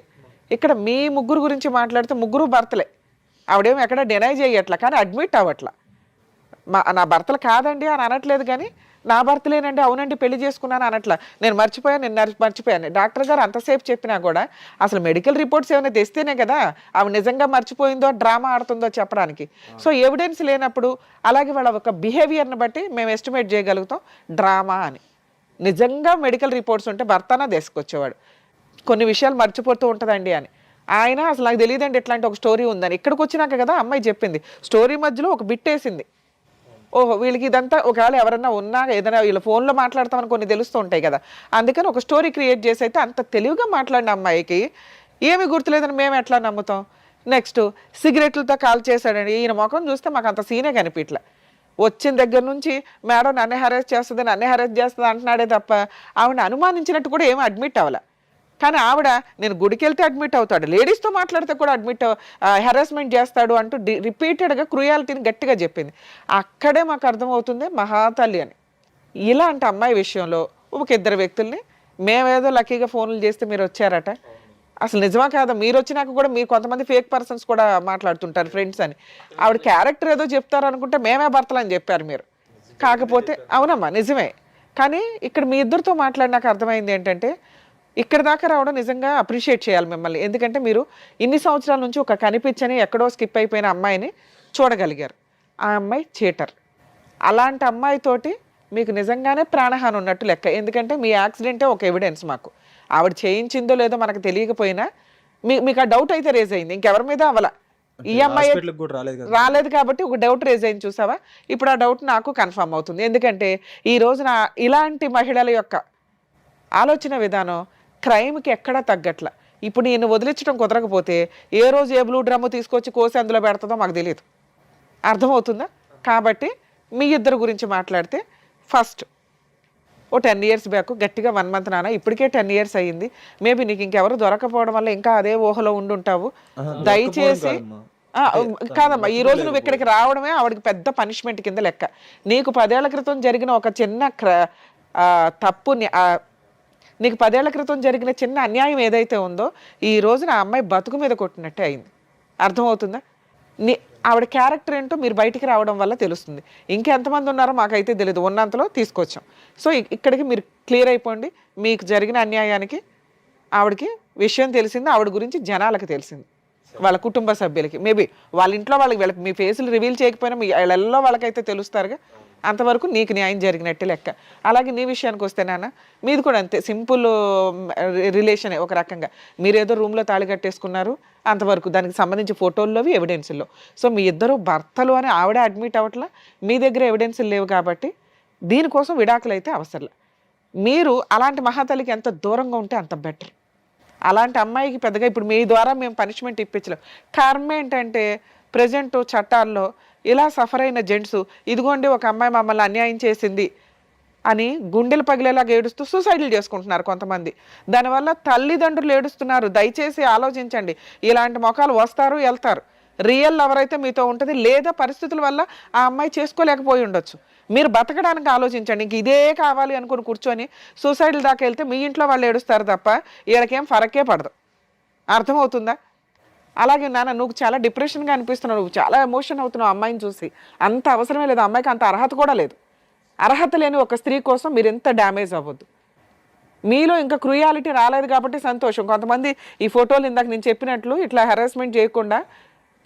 ఇక్కడ మీ ముగ్గురు గురించి మాట్లాడితే ముగ్గురు భర్తలే. ఆవిడేమో ఎక్కడ డినై చేయట్లా, కానీ అడ్మిట్ అవ్వట్లా. నా భర్తలు కాదండి అని అనట్లేదు, కానీ నా భర్తలేనండి, అవునండి పెళ్లి చేసుకున్నాను అనట్లా. నేను మర్చిపోయాను. డాక్టర్ గారు అంతసేపు చెప్పినా కూడా అసలు మెడికల్ రిపోర్ట్స్ ఏమైనా తెస్తేనే కదా ఆవిడ నిజంగా మర్చిపోయిందో డ్రామా ఆడుతుందో చెప్పడానికి. సో ఎవిడెన్స్ లేనప్పుడు అలాగే వాళ్ళ ఒక బిహేవియర్ని బట్టి మేము ఎస్టిమేట్ చేయగలుగుతాం డ్రామా అని. నిజంగా మెడికల్ రిపోర్ట్స్ ఉంటే భర్తనా తీసుకొచ్చేవాడు. కొన్ని విషయాలు మర్చిపోతూ ఉంటుందండి అని. ఆయన అసలు నాకు తెలియదండి ఇట్లాంటి ఒక స్టోరీ ఉందని. ఇక్కడికి వచ్చినాక కదా అమ్మాయి చెప్పింది. స్టోరీ మధ్యలో ఒక బిట్ వేసింది. ఓహో వీళ్ళకి ఇదంతా ఒకవేళ ఎవరన్నా ఉన్నా ఏదైనా వీళ్ళ ఫోన్లో మాట్లాడతామని కొన్ని తెలుస్తూ ఉంటాయి కదా, అందుకని ఒక స్టోరీ క్రియేట్ చేసి అయితే అంత తెలివిగా మాట్లాడిన అమ్మాయికి ఏమి గుర్తులేదని మేము ఎట్లా నమ్ముతాం? నెక్స్ట్ సిగరెట్లతో కాల్ చేశాడండి. ఈయన ముఖం చూస్తే మాకు అంత సీనే కనిపించలే. వచ్చిన దగ్గర నుంచి మేడం నన్నే హెరాస్ చేస్తుంది అంటున్నాడే తప్ప ఆవిడ అనుమానించినట్టు కూడా ఏమీ అడ్మిట్ అవ్వాల. కానీ ఆవిడ నేను గుడికి వెళ్తే అడ్మిట్ అవుతాడు, లేడీస్తో మాట్లాడితే కూడా హెరాస్మెంట్ చేస్తాడు అంటూ రిపీటెడ్గా క్రూయాలిటీని గట్టిగా చెప్పింది. అక్కడే మాకు అర్థమవుతుంది మహాతల్లి అని. ఇలాంటి అమ్మాయి విషయంలో ఒక ఇద్దరు వ్యక్తుల్ని మేమేదో లక్కీగా ఫోన్లు చేస్తే మీరు వచ్చారట, అసలు నిజమా కాదా? మీరు వచ్చినాక కూడా మీరు కొంతమంది ఫేక్ పర్సన్స్ కూడా మాట్లాడుతుంటారు ఫ్రెండ్స్ అని. ఆవిడ క్యారెక్టర్ ఏదో చెప్తారు అనుకుంటే మేమే భర్తలు అని చెప్పారు మీరు. కాకపోతే అవునమ్మా నిజమే, కానీ ఇక్కడ మీ ఇద్దరితో మాట్లాడినాక అర్థమైంది ఏంటంటే ఇక్కడ దాకా రావడం నిజంగా అప్రిషియేట్ చేయాలి మిమ్మల్ని. ఎందుకంటే మీరు ఇన్ని సంవత్సరాల నుంచి ఒక కనిపించని ఎక్కడో స్కిప్ అయిపోయిన అమ్మాయిని చూడగలిగారు. ఆ అమ్మాయి చీటర్. అలాంటి అమ్మాయితోటి మీకు నిజంగానే ప్రాణహాని ఉన్నట్టు లెక్క. ఎందుకంటే మీ యాక్సిడెంటే ఒక ఎవిడెన్స్ మాకు. ఆవిడ చేయించిందో లేదో మనకు తెలియకపోయినా మీకు ఆ డౌట్ అయితే రేజ్ అయింది, ఇంకెవరి మీద అవ్వాల. ఈ అమ్మాయి హాస్పిటల్కి కూడా రాలేదు కదా. రాలేదు కాబట్టి ఒక డౌట్ రేజ్ అయింది చూసావా. ఇప్పుడు ఆ డౌట్ నాకు కన్ఫర్మ్ అవుతుంది. ఎందుకంటే ఈ రోజున ఇలాంటి మహిళల యొక్క ఆలోచన విధానం క్రైమ్కి ఎక్కడా తగ్గట్ల. ఇప్పుడు నేను వదిలించడం కుదరకపోతే ఏ రోజు ఏ బ్లూ డ్రమ్ము తీసుకొచ్చి కోసి అందులో పెడుతుందో మాకు తెలియదు. అర్థమవుతుందా? కాబట్టి మీ ఇద్దరు గురించి మాట్లాడితే ఫస్ట్ ఓ 10 years బ్యాక్ గట్టిగా 1 month నాన్న, ఇప్పటికే 10 years అయ్యింది, మేబీ నీకు ఇంకెవరు దొరకపోవడం వల్ల ఇంకా అదే ఊహలో ఉండుంటావు. దయచేసి కాదమ్మా, ఈ రోజు నువ్వు ఇక్కడికి రావడమే ఆవిడకి పెద్ద పనిష్మెంట్ కింద లెక్క. నీకు 10 ఏళ్ల క్రితం జరిగిన ఒక చిన్న తప్పుని, నీకు 10 ఏళ్ల క్రితం జరిగిన చిన్న అన్యాయం ఏదైతే ఉందో ఈ రోజున ఆ అమ్మాయి బతుకు మీద కొట్టినట్టే అయింది. అర్థమవుతుందా? ఆవిడ క్యారెక్టర్ ఏంటో మీరు బయటికి రావడం వల్ల తెలుస్తుంది. ఇంకెంతమంది ఉన్నారో మాకైతే తెలియదు, ఉన్నంతలో తీసుకొచ్చాం. సో ఇక్కడికి మీరు క్లియర్ అయిపోండి. మీకు జరిగిన అన్యాయానికి ఆవిడకి విషయం తెలిసింది, ఆవిడ గురించి జనాలకు తెలిసింది, వాళ్ళ కుటుంబ సభ్యులకి, మేబీ వాళ్ళ ఇంట్లో వాళ్ళకి మీ ఫేసులు రివీల్ చేయకపోయినా మీ ఇళ్ళల్లో వాళ్ళకైతే తెలుస్తారుగా. అంతవరకు నీకు న్యాయం జరిగినట్టే లెక్క. అలాగే నీ విషయానికి వస్తే నాన్న, మీది కూడా అంతే, సింపుల్ రిలేషనే ఒక రకంగా. మీరేదో రూమ్లో తాళి కట్టేసుకున్నారు అంతవరకు, దానికి సంబంధించి ఫోటోల్లోవి ఎవిడెన్సుల్లో. సో మీ ఇద్దరు భర్తలు అని ఆవిడ అడ్మిట్ అవ్వట్లా, మీ దగ్గర ఎవిడెన్సులు లేవు కాబట్టి దీనికోసం విడాకులు అయితే అవసరం. మీరు అలాంటి మహాతల్లికి ఎంత దూరంగా ఉంటే అంత బెటర్. అలాంటి అమ్మాయికి పెద్దగా ఇప్పుడు మీ ద్వారా మేము పనిష్మెంట్ ఇప్పించలేం. కారణం ఏంటంటే ప్రజెంట్ చట్టాల్లో ఇలా సఫర్ అయిన జెంట్స్, ఇదిగోండి ఒక అమ్మాయి మమ్మల్ని అన్యాయం చేసింది అని గుండెలు పగిలేలాగా ఏడుస్తూ సూసైడ్లు చేసుకుంటున్నారు కొంతమంది. దానివల్ల తల్లిదండ్రులు ఏడుస్తున్నారు. దయచేసి ఆలోచించండి. ఇలాంటి మొఖాలు వస్తారు, వెళ్తారు. రియల్ లవర్ అయితే మీతో ఉంటుంది, లేదా పరిస్థితుల వల్ల ఆ అమ్మాయి చేసుకోలేకపోయి ఉండొచ్చు. మీరు బతకడానికి ఆలోచించండి. ఇంక ఇదే కావాలి అనుకుని కూర్చొని సూసైడ్ల దాకా వెళ్తే మీ ఇంట్లో వాళ్ళు ఏడుస్తారు తప్ప వీళ్ళకేం ఫరకే పడదు. అర్థమవుతుందా? అలాగే నాన్న, నువ్వు చాలా డిప్రెషన్గా అనిపిస్తున్నావు, నువ్వు చాలా ఎమోషన్ అవుతున్నావు అమ్మాయిని చూసి. అంత అవసరమే లేదు, అమ్మాయికి అంత అర్హత కూడా లేదు. అర్హత లేని ఒక స్త్రీ కోసం మీరు ఎంత డ్యామేజ్ అవ్వద్దు. మీలో ఇంకా క్రూయాలిటీ రాలేదు కాబట్టి సంతోషం. కొంతమంది ఈ ఫోటోలు ఇందాక నేను చెప్పినట్లు ఇట్లా హెరాస్మెంట్ చేయకుండా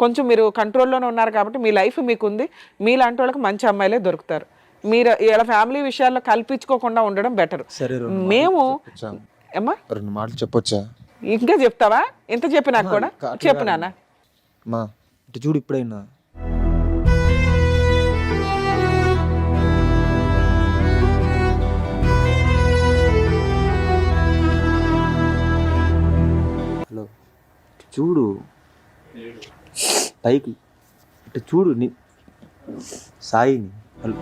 కొంచెం మీరు కంట్రోల్లోనే ఉన్నారు కాబట్టి మీ లైఫ్ మీకుంది. మీలాంటి వాళ్ళకి మంచి అమ్మాయిలే దొరుకుతారు. మీరు ఇలా ఫ్యామిలీ విషయాల్లో కల్పించుకోకుండా ఉండడం బెటర్. మేము ఏమ్మా 2 మాటలు చెప్పొచ్చా? ఇంకా చెప్తావా? ఎంత చెప్పినా కూడా చెప్పు నాన్న. మా ఇటు చూడు, ఇప్పుడైనా హలో చూడు, పైకి ఇటు చూడు, సాయిని. హలో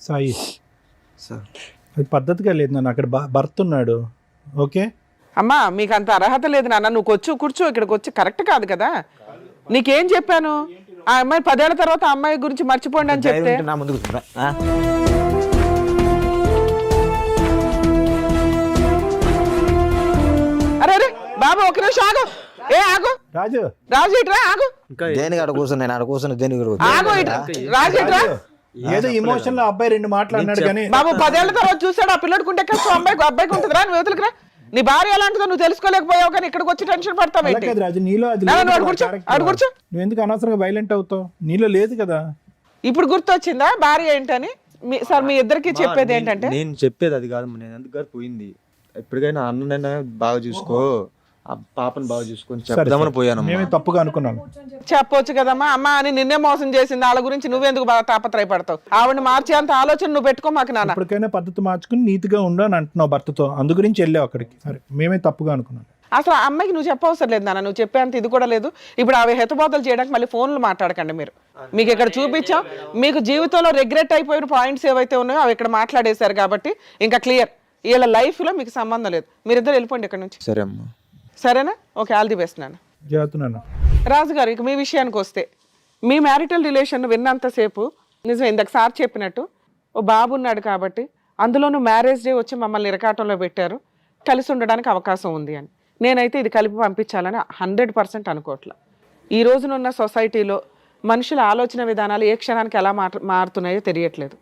సాయి, సార్, అది పద్ధతిగా లేదు నాన్న. అక్కడ భర్త ఉన్నాడు. ఓకే అమ్మా, మీకు అంత అర్హత లేదు నాన్న. నువ్వు కూర్చో, ఇక్కడికి వచ్చి కరెక్ట్ కాదు కదా. నీకేం చెప్పాను? ఆ అమ్మాయి 10 ఏళ్ల తర్వాత ఆ అమ్మాయి గురించి మర్చిపోండి అని చెప్తే నా ముందుకు వస్తుందా? అరే అరే బాబు ఒక నిమిషం ఆగు. ఆగు రాజు, రాజు ఇట్రా, ఆగు. దేనికి ఆడ కూర్చుని, నేను ఆడ కూర్చుని దేనికి ఆగు ఇట్రా, రాజు ఇట్రా. ఏదో ఎమోషన్ లో అబ్బాయి 2 మాట్లాడినాడు కానీ బాబు 10 ఏళ్ల తర్వాత చూసాడు ఆ పిల్లడుకుంటే కష్టం, అబ్బాయికి ఉంటుంది రా. నువ్వు యువతలకి రా. నీ భార్య ఎలాంటిదో నువ్వు తెలుసుకోలేకపోయావు కానీ ఇక్కడికి వచ్చి టెన్షన్ పడతావు. రాజు, నీలో అది కూర్చో. నువ్వు ఎందుకు అనవసరంగా వైలెంట్ అవుతావు? నీలో లేదు కదా. ఇప్పుడు గుర్తొచ్చిందా భార్య ఏంటని? సార్ మీ ఇద్దరికి చెప్పేది ఏంటంటే, నేను చెప్పేది అది కాదు. నేను ఎందుకు పోయింది, ఎప్పటికైనా అన్ననైనా బాగా చూసుకో, ఆ పాపను బాగా చూసుకొని చెప్దామని పోయాను. మేమే తప్పుగా అనుకున్నాను. చెప్పొచ్చు కదమ్మా. అమ్మ అని నిన్నే మోసం చేసింది, వాళ్ళ గురించి నువ్వెందుకు బాగా తాపత్రయపడతావు? ఆవిడని మార్చే అంత ఆలోచన నువ్వు పెట్టుకో మాకు నాన్న. ఇప్పటికైనా పద్ధతి మార్చుకుని నీతిగా ఉండు అని అంటున్నావు భర్తతో, అందు గురించి వెళ్ళావు అక్కడికి. సరే, మేమే తప్పుగా అనుకున్నాను. అసలు ఆ అమ్మాయికి నువ్వు చెప్పవసరం లేదు నాన్న, నువ్వు చెప్పేంత ఇది కూడా లేదు. ఇప్పుడు అవి హెతుబోతలు చేయడానికి మళ్ళీ ఫోన్లు మాట్లాడకండి మీరు. మీకు ఇక్కడ చూపించాం, మీకు జీవితంలో రిగ్రెట్ అయిపోయిన పాయింట్స్ ఏవైతే ఉన్నాయో అవి ఇక్కడ మాట్లాడేశారు కాబట్టి ఇంకా క్లియర్. వీళ్ళ లైఫ్లో మీకు సంబంధం లేదు. మీరిద్దరు వెళ్ళిపోండి ఇక్కడ నుంచి. సరే అమ్మా. సరేనా? ఓకే, ఆల్ ది బెస్ట్ నాన్న. జాతున్నాను. రాజుగారు, ఇక మీ విషయానికి వస్తే, మీ మ్యారిటల్ రిలేషన్ విన్నంతసేపు నిజం ఇందాక సార్ చెప్పినట్టు ఓ బాబు ఉన్నాడు కాబట్టి, అందులోనూ మ్యారేజ్ డే వచ్చి మమ్మల్ని ఇరకాటంలో పెట్టారు, కలిసి ఉండడానికి అవకాశం ఉంది అని. నేనైతే ఇది కలిపి పంపించాలని 100% అనుకోవట్లే. ఈ రోజునున్న సొసైటీలో మనుషుల ఆలోచన విధానాలు ఏ క్షణానికి ఎలా మారుతున్నాయో తెలియట్లేదు.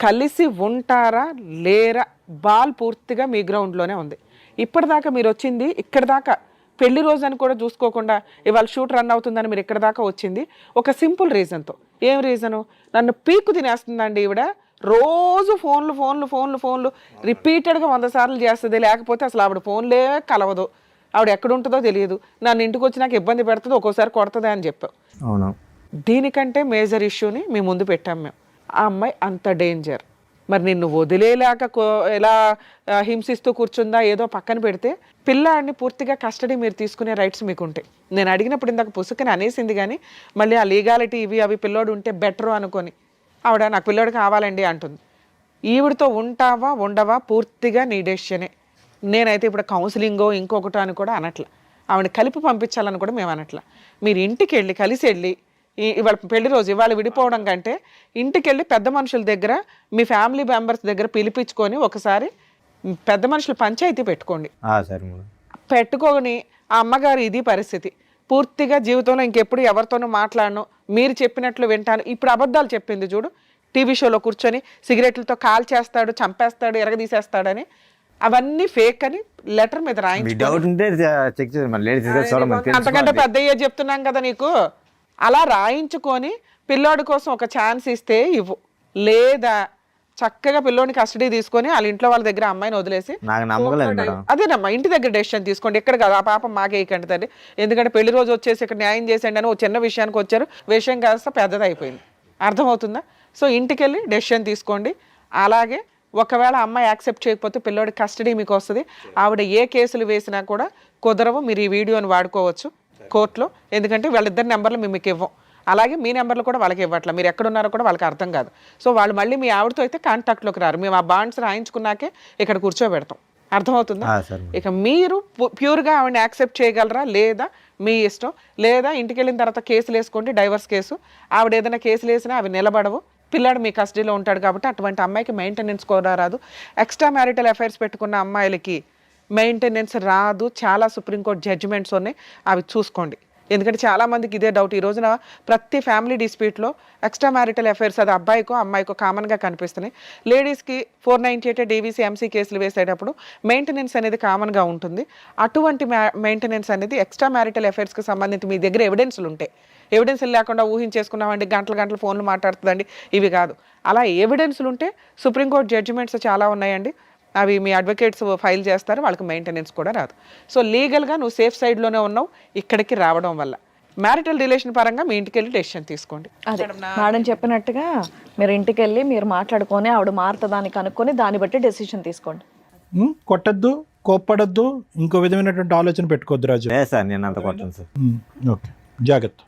కలిసి ఉంటారా లేరా బాల్ పూర్తిగా మీ గ్రౌండ్లోనే ఉంది. ఇప్పటిదాకా మీరు వచ్చింది ఇక్కడ దాకా, పెళ్లి రోజు అని కూడా చూసుకోకుండా ఇవాళ షూట్ రన్ అవుతుందని మీరు ఇక్కడ దాకా వచ్చింది ఒక సింపుల్ రీజన్తో. ఏం రీజను? నన్ను పీక్కు తినేస్తుందండి ఈవిడ, రోజు ఫోన్లు రిపీటెడ్గా 100 సార్లు చేస్తుంది. లేకపోతే అసలు ఆవిడ ఫోన్లే కలవదు, ఆవిడ ఎక్కడ ఉంటుందో తెలియదు, నన్ను ఇంటికి వచ్చి నాకు ఇబ్బంది పెడుతుంది, ఒక్కోసారి కొడుతుంది అని చెప్పావు. అవును. దీనికంటే మేజర్ ఇష్యూని మీ ముందు పెట్టాం మేము. ఆ అమ్మాయి అంత డేంజర్. మరి నిన్ను వదిలేలాక ఎలా హింసిస్తూ కూర్చుందా ఏదో పక్కన పెడితే, పిల్లాడిని పూర్తిగా కస్టడీ మీరు తీసుకునే రైట్స్ మీకు ఉంటాయి. నేను అడిగినప్పుడు ఇందాక పుసుకని అనేసింది, కానీ మళ్ళీ ఆ లీగాలిటీ అవి పిల్లోడు ఉంటే బెటరు అనుకొని ఆవిడ నాకు పిల్లోడు కావాలండి అంటుంది. ఈవిడతో ఉంటావా ఉండవా పూర్తిగా నీ డెసిషనే. నేనైతే ఇప్పుడు కౌన్సిలింగో ఇంకొకటో అని కూడా అనట్లా, ఆవిడని కలిపి పంపించాలని కూడా మేము అనట్లా. మీరు ఇంటికి వెళ్ళి కలిసి వెళ్ళి, ఇవాళ పెళ్లి రోజు ఇవాళ విడిపోవడం కంటే ఇంటికి వెళ్ళి పెద్ద మనుషుల దగ్గర మీ ఫ్యామిలీ మెంబర్స్ దగ్గర పిలిపించుకొని ఒకసారి పెద్ద మనుషులు పంచాయతీ పెట్టుకోండి. సరే మేడం. పెట్టుకొని ఆ అమ్మగారు ఇది పరిస్థితి, పూర్తిగా జీవితంలో ఇంకెప్పుడు ఎవరితోనూ మాట్లాడను, మీరు చెప్పినట్లు వింటాను. ఇప్పుడు అబద్ధాలు చెప్పింది చూడు, టీవీ షోలో కూర్చొని సిగరెట్లతో కాల్ చేస్తాడు, చంపేస్తాడు, ఎరగదీసేస్తాడని, అవన్నీ ఫేక్ అని లెటర్ మీద రాయించుకో. అంతకంటే పెద్ద చెప్తున్నాం కదా నీకు. అలా రాయించుకొని పిల్లోడి కోసం ఒక ఛాన్స్ ఇస్తే ఇవ్వు, లేదా చక్కగా పిల్లోని కస్టడీ తీసుకొని వాళ్ళ ఇంట్లో వాళ్ళ దగ్గర అమ్మాయిని వదిలేసి అదేనమ్మా ఇంటి దగ్గర డెసిషన్ తీసుకోండి. ఎక్కడ కాదు, ఆ పాపం మాకేయకండి తండ్రి. ఎందుకంటే పెళ్లి రోజు వచ్చేసి ఇక్కడ న్యాయం చేసేయండి అని ఒక చిన్న విషయానికి వచ్చారు, విషయం కాస్త పెద్దది అయిపోయింది. అర్థమవుతుందా? సో ఇంటికి వెళ్ళి డెసిషన్ తీసుకోండి. అలాగే ఒకవేళ అమ్మాయి యాక్సెప్ట్ చేయకపోతే పిల్లోడి కస్టడీ మీకు వస్తుంది. ఆవిడ ఏ కేసులు వేసినా కూడా కుదరవు. మీరు ఈ వీడియోని వాడుకోవచ్చు కోర్టులో, ఎందుకంటే వాళ్ళిద్దరి నెంబర్లు మేము మీకు ఇవ్వం, అలాగే మీ నెంబర్లు కూడా వాళ్ళకి ఇవ్వట్లా. మీరు ఎక్కడున్నారో కూడా వాళ్ళకి అర్థం కాదు. సో వాళ్ళు మళ్ళీ మీ ఆవిడతో అయితే కాంటాక్ట్లోకి రారు. మేము ఆ బాండ్స్ రాయించుకున్నాకే ఇక్కడ కూర్చోబెడతాం. అర్థమవుతుందా? ఇక మీరు ప్యూర్గా ఆవిడని యాక్సెప్ట్ చేయగలరా లేదా మీ ఇష్టం. లేదా ఇంటికి వెళ్ళిన తర్వాత కేసులు వేసుకోండి, డైవర్స్ కేసు. ఆవిడ ఏదైనా కేసులు వేసినా అవి నిలబడవు. పిల్లాడు మీ కస్టడీలో ఉంటాడు కాబట్టి అటువంటి అమ్మాయికి మెయింటెనెన్స్ కూడా రాదు. ఎక్స్ట్రా మ్యారిటల్ అఫైర్స్ పెట్టుకున్న అమ్మాయిలకి మెయింటెనెన్స్ రాదు. చాలా సుప్రీంకోర్టు జడ్జిమెంట్స్ ఉన్నాయి, అవి చూసుకోండి. ఎందుకంటే చాలామందికి ఇదే డౌట్. ఈ రోజున ప్రతి ఫ్యామిలీ డిస్ప్యూట్లో ఎక్స్ట్రా మ్యారిటల్ అఫైర్స్ అది అబ్బాయికో అమ్మాయికో కామన్గా కనిపిస్తున్నాయి. లేడీస్కి 498 డీవీసీ ఎంసీ కేసులు వేసేటప్పుడు మెయింటెనెన్స్ అనేది కామన్గా ఉంటుంది. అటువంటి మెయింటెనెన్స్ అనేది ఎక్స్ట్రా మ్యారిటల్ అఫైర్స్కి సంబంధించి మీ దగ్గర ఎవిడెన్స్లు ఉంటాయి. ఎవిడెన్స్లు లేకుండా ఊహించేసుకున్నామండి, గంటలు ఫోన్లు మాట్లాడుతుందండి, ఇవి కాదు. అలా ఎవిడెన్స్లు ఉంటే సుప్రీంకోర్టు జడ్జిమెంట్స్ చాలా ఉన్నాయండి, అవి మీ అడ్వకేట్స్ ఫైల్ చేస్తారు, వాళ్ళకి మెయింటెనెన్స్ కూడా రాదు. సో లీగల్గా నువ్వు సేఫ్ సైడ్లోనే ఉన్నావు ఇక్కడికి రావడం వల్ల. మ్యారిటల్ రిలేషన్ పరంగా మీ ఇంటికి వెళ్ళి డెసిషన్ తీసుకోండి. అదే మేడం చెప్పినట్టుగా మీరు ఇంటికి వెళ్ళి మీరు మాట్లాడుకొని ఆవిడ మారుతుందాన్ని కనుక్కొని దాన్ని బట్టి డెసిషన్ తీసుకోండి. కొట్టద్దు, కోప్పడద్దు, ఇంకో విధమైనటువంటి ఆలోచన పెట్టుకోవద్దు రాజు. సార్ నేను అంత కొట్టను సార్. ఓకే, జాగ్రత్త.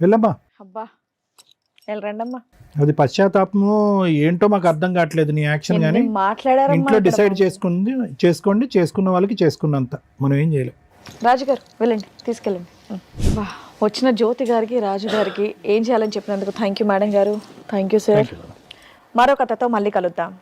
వెళ్ళమ్మా. అబ్బా వెళ్ళరండమ్మా. అది పశ్చాత్తాపము ఏంటో మాకు అర్థం కావట్లేదు నీ యాక్షన్. కానీ ఇంట్లో డిసైడ్ చేసుకోండి, చేసుకున్న వాళ్ళకి చేసుకున్నంత, మనం ఏం చేయలేం. రాజుగారు వెళ్ళండి, తీసుకెళ్ళండి. వచ్చిన జ్యోతి గారికి రాజు గారికి ఏం చేయాలని చెప్పినందుకు థ్యాంక్ యూ మేడం గారు. Thank you sir. మరో కథతో మళ్ళీ కలుద్దాం.